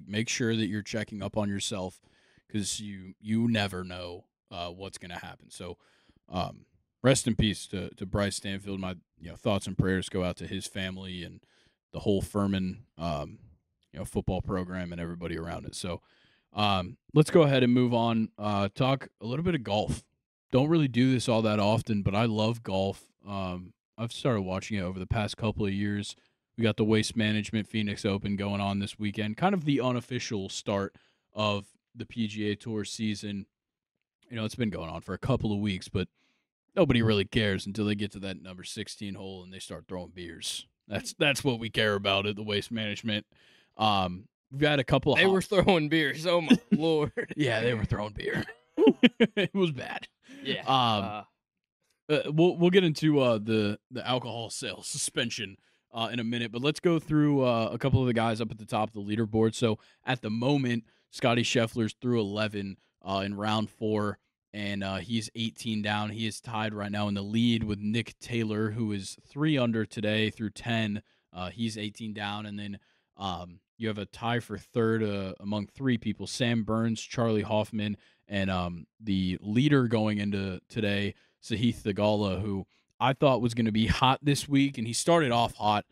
S1: Make sure that you're checking up on yourself because you never know what's going to happen. So rest in peace to Bryce Stanfield. My thoughts and prayers go out to his family and the whole Furman football program and everybody around it. So let's go ahead and move on. Talk a little bit of golf. Don't really do this all that often, but I love golf. I've started watching it over the past couple of years. We got the Waste Management Phoenix Open going on this weekend, kind of the unofficial start of the PGA Tour season. It's been going on for a couple of weeks, but nobody really cares until they get to that number 16 hole and they start throwing beers. That's what we care about at the Waste Management. We've got a couple of
S3: They were throwing beers. Oh, my Lord.
S1: Yeah, they were throwing beer. It was bad.
S3: Yeah.
S4: we'll get into the alcohol sales suspension in a minute, but let's go through a couple of the guys up at the top of the leaderboard. So at the moment, Scotty Scheffler's through 11 in round 4, and he's 18 down. He is tied right now in the lead with Nick Taylor, who is 3 under today through 10. He's 18 down, and then you have a tie for third among 3 people: Sam Burns, Charlie Hoffman, and the leader going into today, Sahith Theegala, who I thought was going to be hot this week, and he started off hot.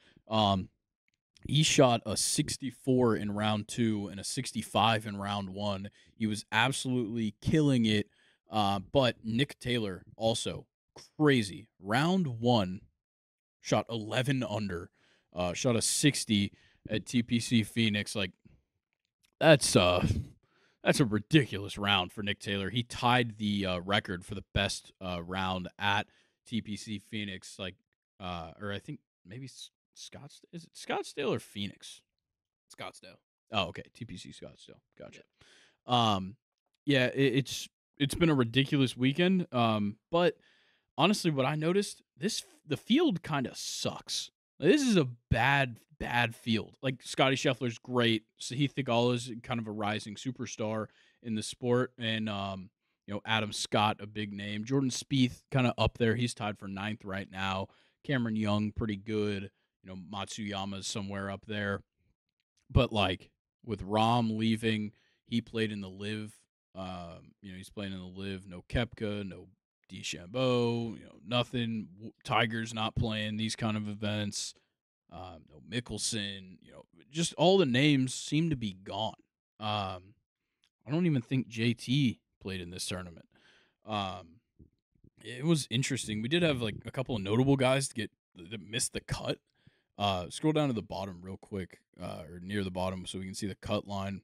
S4: He shot a 64 in round 2 and a 65 in round 1. He was absolutely killing it. But Nick Taylor also crazy. Round 1 shot 11 under, shot a 60 at TPC Phoenix. Like that's a ridiculous round for Nick Taylor. He tied the record for the best round at TPC Phoenix. Or I think maybe Scottsdale. Is it Scottsdale or Phoenix?
S3: Scottsdale.
S4: Oh, okay. TPC Scottsdale. Gotcha. Yeah, it's been a ridiculous weekend. But honestly, what I noticed, the field kind of sucks. This is a bad field. Like Scotty Scheffler's great. Sahith Theegala is kind of a rising superstar in the sport, and Adam Scott, a big name. Jordan Spieth kind of up there. He's tied for 9th right now. Cameron Young, pretty good. Matsuyama's somewhere up there. But like with Rahm leaving, he played in the Live. He's playing in the Live. No Koepka, no DeChambeau. Nothing. Tiger's not playing these kind of events. No Mickelson. Just all the names seem to be gone. I don't even think JT played in this tournament. It was interesting. We did have like a couple of notable guys that missed the cut. Scroll down to the bottom real quick, or near the bottom, so we can see the cut line.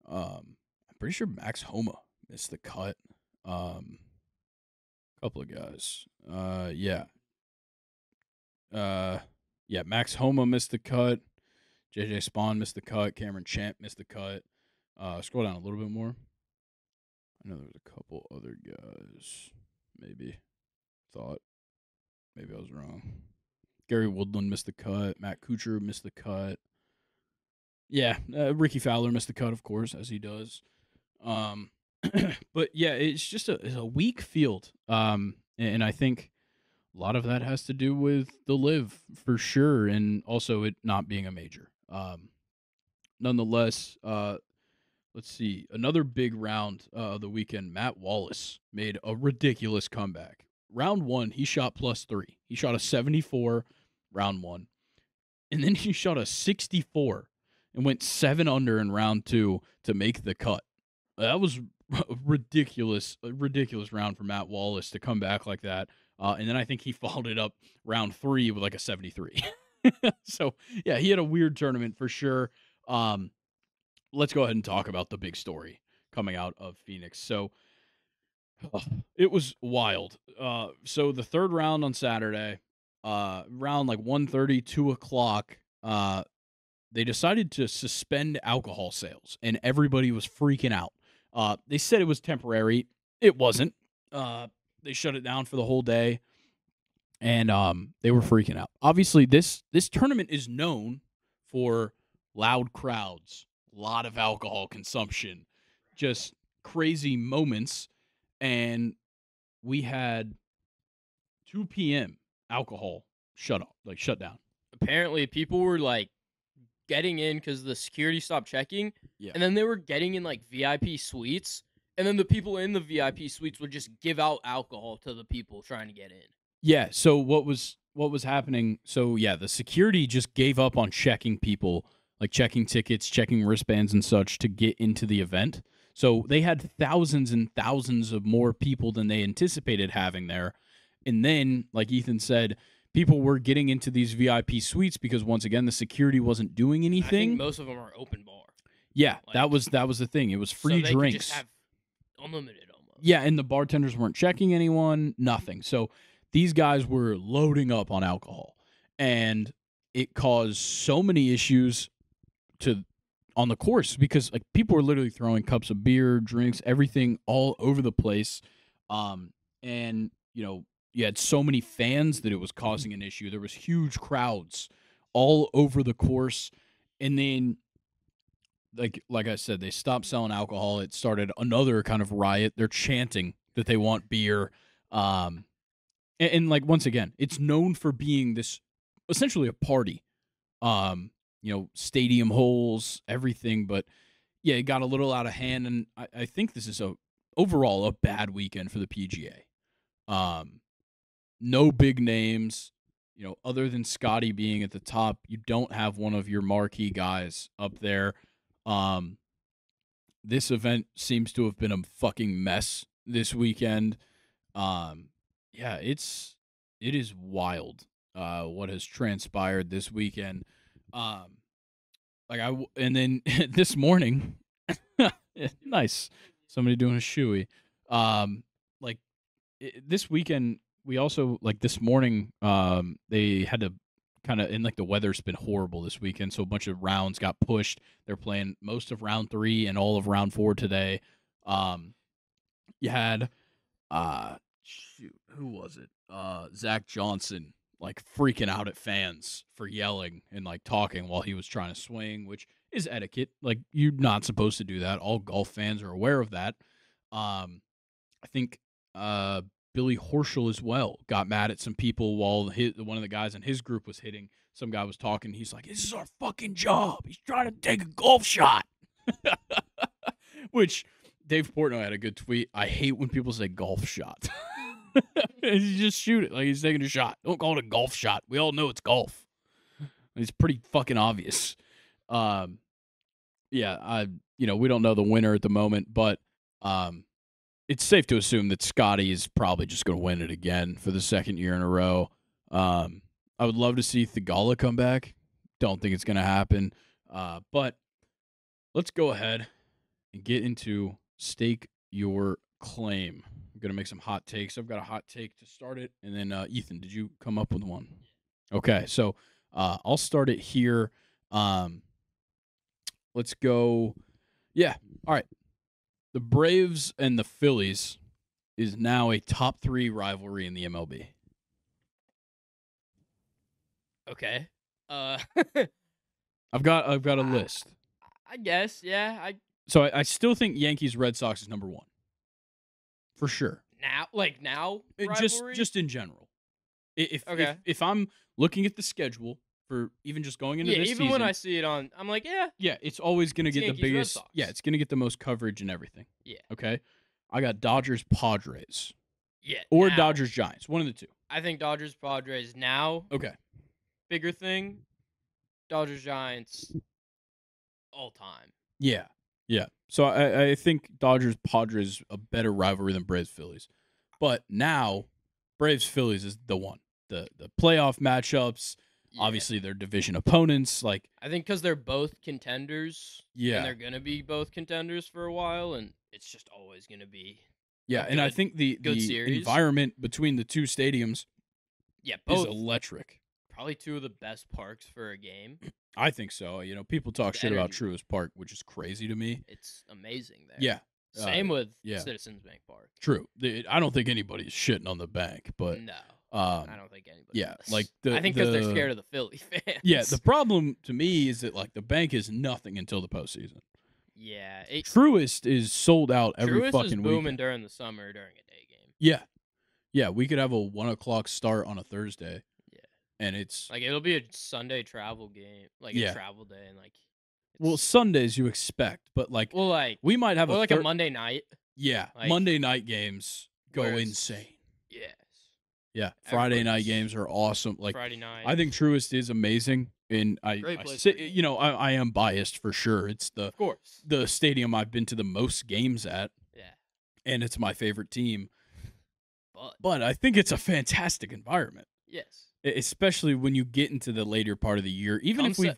S4: I'm pretty sure Max Homa missed the cut. Couple of guys. Max Homa missed the cut. JJ Spawn missed the cut. Cameron Champ missed the cut. Scroll down a little bit more. I know there was a couple other guys. Maybe I was wrong. Gary Woodland missed the cut. Matt Kuchar missed the cut. Yeah, Ricky Fowler missed the cut, of course, as he does. But yeah, it's just a weak field. And I think a lot of that has to do with the Live for sure, and also it not being a major. Nonetheless, let's see. Another big round of the weekend, Matt Wallace made a ridiculous comeback. Round 1, he shot +3. He shot a 74 round 1. And then he shot a 64 and went 7 under in round 2 to make the cut. That was a ridiculous round for Matt Wallace to come back like that. And then I think he followed it up round 3 with like a 73. So, yeah, he had a weird tournament for sure. Let's go ahead and talk about the big story coming out of Phoenix. So, it was wild. So the third round on Saturday, around like 1:30, 2 o'clock, they decided to suspend alcohol sales, and everybody was freaking out. They said it was temporary. It wasn't. They shut it down for the whole day, and they were freaking out. Obviously, this tournament is known for loud crowds, a lot of alcohol consumption, just crazy moments. And we had 2 p.m. alcohol shut down.
S3: Apparently, people were like getting in because the security stopped checking, and then they were getting in like VIP suites, and then the people in the VIP suites would just give out alcohol to the people trying to get in.
S4: Yeah. So what was happening? So yeah, the security just gave up on checking people, like checking tickets, checking wristbands and such to get into the event. So they had thousands and thousands of more people than they anticipated having there. And then, like Ethan said, people were getting into these VIP suites because, once again, the security wasn't doing anything.
S3: I think most of them are open bar.
S4: Yeah, that was the thing. It was free
S3: so they
S4: drinks.
S3: Could just have unlimited almost.
S4: Yeah, and the bartenders weren't checking anyone, nothing. So these guys were loading up on alcohol. And it caused so many issues on the course because like people were literally throwing cups of beer, drinks, everything all over the place. And you had so many fans that it was causing an issue. There was huge crowds all over the course, and then like I said, they stopped selling alcohol. It started another kind of riot. They're chanting that they want beer. And like once again, it's known for being this essentially a party. Stadium holes, everything, but yeah, it got a little out of hand, and I think this is overall a bad weekend for the PGA. No big names, other than Scotty being at the top. You don't have one of your marquee guys up there. This event seems to have been a fucking mess this weekend. It is wild what has transpired this weekend. And then this morning, nice, somebody doing a shoey. This weekend, we also this morning, they had to kind of, and the weather's been horrible this weekend, so a bunch of rounds got pushed. They're playing most of round 3 and all of round 4 today. You had who was it? Zach Johnson freaking out at fans for yelling and talking while he was trying to swing, which is etiquette. You're not supposed to do that. All golf fans are aware of that. I think Billy Horschel as well got mad at some people while one of the guys in his group was hitting. Some guy was talking. He's like, "This is our fucking job." He's trying to take a golf shot. Which Dave Portnoy had a good tweet. I hate when people say golf shot. You just shoot it like he's taking a shot. Don't call it a golf shot. We all know it's golf. It's pretty fucking obvious. We don't know the winner at the moment, but it's safe to assume that Scotty is probably just going to win it again for the second year in a row. I would love to see Thigala come back. Don't think it's going to happen. But let's go ahead and get into Stake Your Claim. I'm going to make some hot takes. I've got a hot take to start it. And then, Ethan, did you come up with one? Okay, so I'll start it here. Let's go. Yeah, all right. The Braves and the Phillies is now a top 3 rivalry in the MLB.
S3: Okay.
S4: I've got a list.
S3: I guess, yeah.
S4: So I still think Yankees Red Sox is number 1. For sure.
S3: Now rivalry?
S4: Just in general.
S3: Okay.
S4: If I'm looking at the schedule for even just going into this season,
S3: when I see it on, I'm like, yeah.
S4: Yeah, it's always going to get
S3: Yankees,
S4: the
S3: Red
S4: biggest.
S3: Sox.
S4: Yeah, it's going to get the most coverage and everything.
S3: Yeah.
S4: Okay. I got Dodgers Padres.
S3: Yeah.
S4: Or
S3: now.
S4: Dodgers Giants. One of the two.
S3: I think Dodgers Padres now.
S4: Okay.
S3: Bigger thing. Dodgers Giants all time.
S4: Yeah. Yeah. So I think Dodgers Padres a better rivalry than Braves Phillies. But now Braves Phillies is the one. The playoff matchups, obviously they're division opponents. I
S3: think because they're both contenders.
S4: Yeah.
S3: And they're gonna be both contenders for a while, and it's just always gonna be.
S4: Yeah, and I think the environment between the two stadiums is electric.
S3: Probably 2 of the best parks for a game.
S4: I think so. People talk shit about Truist Park, which is crazy to me.
S3: It's amazing there.
S4: Yeah.
S3: Same with Citizens Bank Park.
S4: True. I don't think anybody's shitting on the bank, but
S3: no, I don't think anybody.
S4: Yeah,
S3: does. I think because they're scared of the Philly fans.
S4: Yeah, the problem to me is that the bank is nothing until the postseason.
S3: Yeah,
S4: Truist is sold out every
S3: Truist
S4: fucking
S3: is booming
S4: weekend.
S3: during the summer during a day game.
S4: Yeah, yeah, we could have a 1:00 start on a Thursday.
S3: Yeah,
S4: and it's
S3: it'll be a Sunday travel game, a travel day, and
S4: well, Sundays you expect, but we might have
S3: a Monday night.
S4: Yeah, Monday night games go insane.
S3: Yes.
S4: Yeah, Friday night games are awesome.
S3: Friday night.
S4: I think Truist is amazing, and I am biased for sure. It's
S3: of course
S4: the stadium I've been to the most games at.
S3: Yeah,
S4: and it's my favorite team. But I think it's a fantastic environment.
S3: Yes,
S4: especially when you get into the later part of the year. Even if we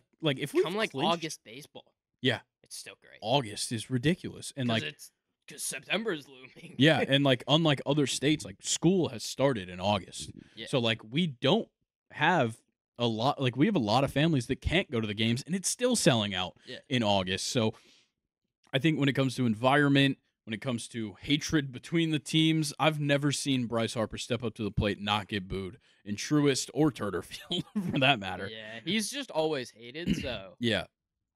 S3: August baseball.
S4: Yeah,
S3: it's still great.
S4: August is ridiculous, and
S3: because September is looming.
S4: Yeah, and unlike other states, school has started in August.
S3: Yeah.
S4: So we don't have a lot. We have a lot of families that can't go to the games, and it's still selling out in August. So I think when it comes to environment, when it comes to hatred between the teams. I've never seen Bryce Harper step up to the plate, not get booed in Truist or Turner Field, for that matter.
S3: Yeah, he's just always hated. So
S4: Yeah,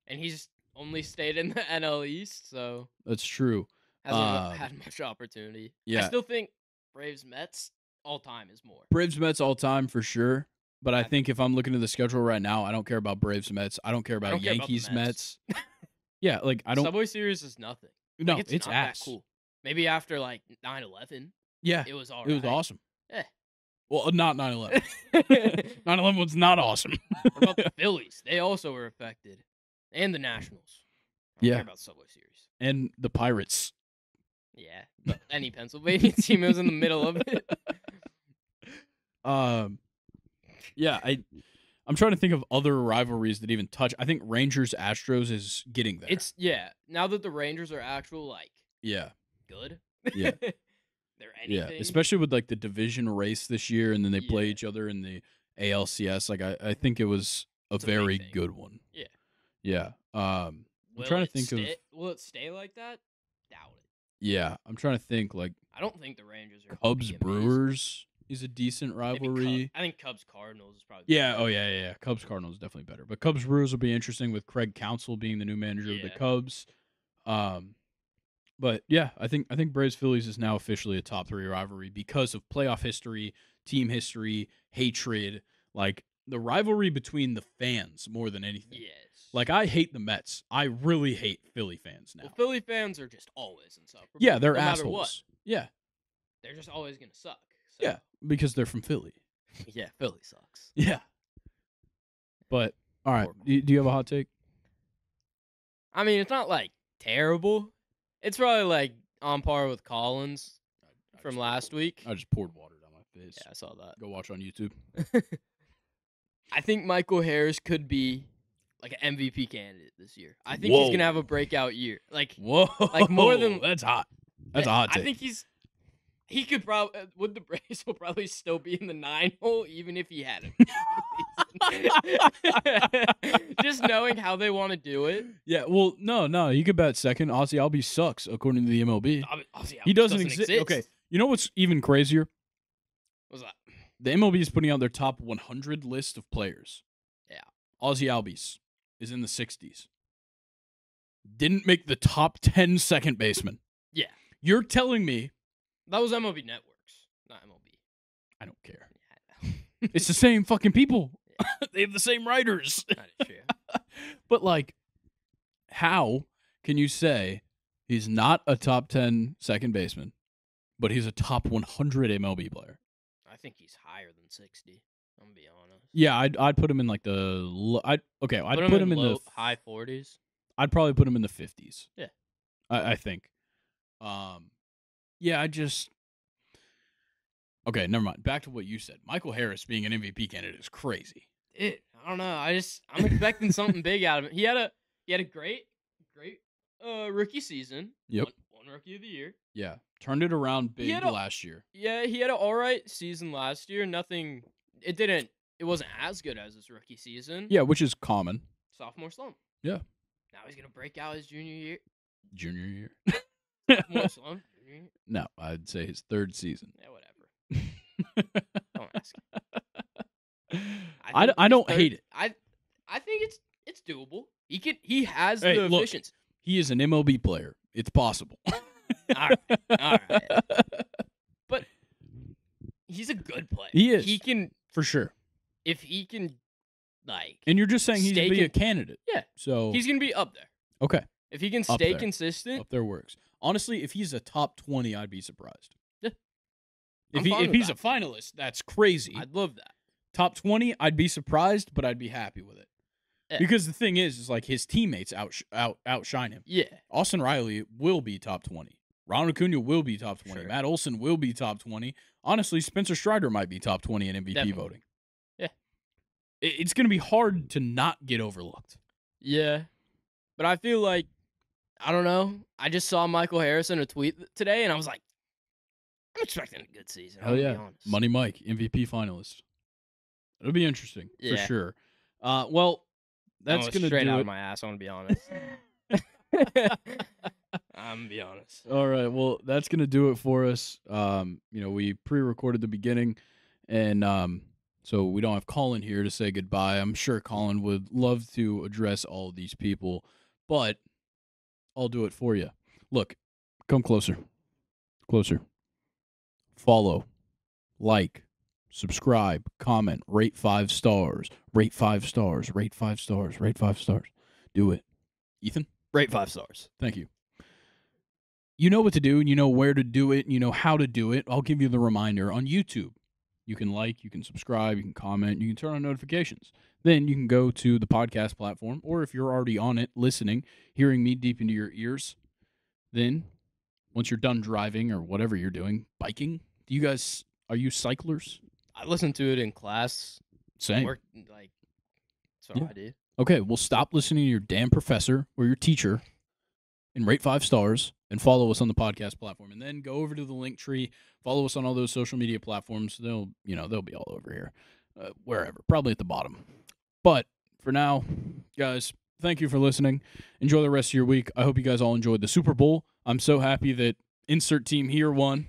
S3: and he's only stayed in the NL East, so
S4: that's true.
S3: hasn't had much opportunity.
S4: yeah.
S3: I still think Braves Mets all time is more.
S4: Braves Mets all time for sure. But I think if I'm looking at the schedule right now, I don't care about Braves Mets. I don't care about
S3: don't care about the
S4: Yankees
S3: Mets.
S4: Mets. Yeah, like I don't.
S3: Subway Series is nothing.
S4: No,
S3: Like,
S4: it's
S3: not
S4: ass.
S3: that cool. Maybe after like 9/11,
S4: Yeah,
S3: it was all
S4: it was awesome.
S3: Eh.
S4: Well, not 9/11.
S3: What
S4: 9/11 was not awesome.
S3: about the Phillies? They also were affected, and the Nationals. I don't
S4: Yeah.
S3: care about Subway Series.
S4: And the Pirates.
S3: Yeah, but any Pennsylvania team was in the middle of it.
S4: Yeah, I'm trying to think of other rivalries that even touch. I think Rangers Astros is getting there.
S3: It's now that the Rangers are actual like
S4: yeah,
S3: good.
S4: Yeah.
S3: They're anything.
S4: yeah, especially with like the division race this year, and then they play
S3: Yeah.
S4: each other in the ALCS. Like I think it was a
S3: It's a big
S4: very
S3: thing.
S4: good one.
S3: Yeah.
S4: Yeah. I'm trying to think of.
S3: Will it stay like that? Doubt it.
S4: Yeah, I'm trying to think like
S3: I don't think the Rangers are
S4: Cubs
S3: gonna be amazing.
S4: Brewers is a decent
S3: Maybe
S4: rivalry.
S3: I think Cubs Cardinals is probably
S4: Yeah,
S3: better.
S4: oh yeah. Cubs Cardinals is definitely better. But Cubs Brewers will be interesting with Craig Counsell being the new manager of the
S3: Yeah.
S4: Cubs. But yeah, I think Braves Phillies is now officially a top 3 rivalry because of playoff history, team history, hatred, like the rivalry between the fans more than anything.
S3: Yes.
S4: Like I hate the Mets. I really hate Philly fans now.
S3: well, Philly fans are just always insufferable.
S4: Yeah, they're
S3: no
S4: assholes.
S3: matter what.
S4: Yeah.
S3: They're just always gonna suck. So.
S4: Yeah, because they're from Philly.
S3: Yeah, Philly sucks.
S4: Yeah. But all right,
S3: Horrible.
S4: do you have a hot take?
S3: I mean, it's not like terrible. It's probably like on par with Collins from last week.
S4: I just poured water down my face.
S3: Yeah, I saw that.
S4: Go watch on YouTube.
S3: I think Michael Harris could be like an MVP candidate this year. I think he's
S4: Whoa.
S3: gonna have a breakout year. Like
S4: Whoa,
S3: Like, more than-
S4: that's hot. That's a hot take.
S3: I think he could probably with the Braves will probably still be in the 9 hole even if he had it. Just knowing how they want to do it.
S4: Yeah, well, no, you could bet second. Ozzy Albies sucks according to the MLB.
S3: Obviously,
S4: He doesn't exist. Okay, you know what's even crazier?
S3: What's that?
S4: The MLB is putting out their top 100 list of players.
S3: Yeah.
S4: Ozzy Albies is in the 60s. Didn't make the top 10 second baseman.
S3: Yeah.
S4: You're telling me
S3: That was MLB Networks, not MLB.
S4: I don't care.
S3: Yeah, I
S4: It's the same fucking people. They have the same writers.
S3: know. That is true.
S4: But like, how can you say he's not a top 10 second baseman, but he's a top 100 MLB player?
S3: I think he's higher than 60. I'm gonna be honest.
S4: Yeah, I'd put him in like the I'd put him in the
S3: high 40s.
S4: I'd probably put him in the 50s.
S3: Yeah.
S4: I think. Yeah, okay, never mind. Back to what you said. Michael Harris being an MVP candidate is crazy.
S3: I don't know. I'm expecting something big out of him. He had a great rookie season.
S4: Yep.
S3: One rookie of the year.
S4: Yeah, turned it around big
S3: had a-
S4: last year.
S3: Yeah, he had an all right season last year. Nothing. It wasn't as good as his rookie season.
S4: Yeah, which is common.
S3: Sophomore slump.
S4: Yeah.
S3: Now he's gonna break out his junior year.
S4: Junior year.
S3: Sophomore slump. Junior year.
S4: No, I'd say his 3rd season.
S3: Yeah, whatever. Don't ask.
S4: I
S3: think
S4: don't
S3: he's
S4: hate it.
S3: I think it's doable. He has
S4: Hey,
S3: the
S4: look.
S3: efficiency.
S4: He is an MLB player. It's possible.
S3: All right. But he's a good player.
S4: He is.
S3: He can
S4: For sure.
S3: if he can like
S4: And you're just saying he's
S3: Stay
S4: be a
S3: con-
S4: candidate.
S3: Yeah.
S4: So
S3: he's gonna be up there.
S4: okay,
S3: If he can
S4: Up
S3: stay
S4: there.
S3: consistent,
S4: up there works. Honestly, if he's a top 20, I'd be surprised.
S3: Yeah.
S4: If
S3: I'm fine
S4: if
S3: with
S4: he's
S3: that.
S4: a finalist, that's crazy.
S3: I'd love that.
S4: Top 20, I'd be surprised, but I'd be happy with it.
S3: Yeah.
S4: Because the thing is like his teammates outshine him.
S3: Yeah.
S4: Austin Riley will be top 20. Ronald Acuna will be top 20.
S3: Sure.
S4: Matt Olson will be top 20. Honestly, Spencer Strider might be top 20 in MVP
S3: Definitely.
S4: voting.
S3: Yeah.
S4: It's going to be hard to not get overlooked.
S3: Yeah. But I feel like I don't know. I just saw Michael Harris in a tweet today and I was like, I'm expecting a good season.
S4: Hell
S3: I'm gonna
S4: yeah.
S3: be honest.
S4: Money Mike, MVP finalist. It'll be interesting for
S3: Yeah.
S4: sure. Well, that's
S3: Almost
S4: going to
S3: straight
S4: do
S3: out
S4: it.
S3: of my ass, I want to be honest. I'm gonna be honest.
S1: All right, well, that's gonna do it for us. We pre-recorded the beginning, and so we don't have Colin here to say goodbye. I'm sure Colin would love to address all of these people, but I'll do it for you. Look, come closer, closer. Follow, like, subscribe, comment, rate 5 stars, rate 5 stars, rate 5 stars, rate 5 stars. Do it, Ethan.
S3: Rate 5 stars.
S1: Thank you. You know what to do, and you know where to do it, and you know how to do it. I'll give you the reminder on YouTube. You can like, you can subscribe, you can comment, you can turn on notifications. Then you can go to the podcast platform, or if you're already on it, listening, hearing me deep into your ears. Then, once you're done driving or whatever you're doing, biking, are you cyclers?
S3: I listen to it in class.
S1: Same.
S3: Work, like, that's what
S1: Yeah.
S3: I do.
S1: Okay, well, stop listening to your damn professor or your teacher and rate 5 stars and follow us on the podcast platform. And then go over to the link tree, follow us on all those social media platforms. They'll be all over here, wherever, probably at the bottom. But for now, guys, thank you for listening. Enjoy the rest of your week. I hope you guys all enjoyed the Super Bowl. I'm so happy that insert team here won,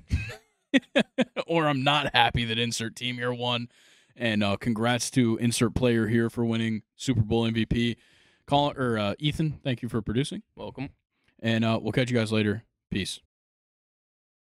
S1: or I'm not happy that insert team here won. And congrats to insert player here for winning Super Bowl MVP. Ethan, thank you for producing.
S3: Welcome.
S1: And we'll catch you guys later. Peace.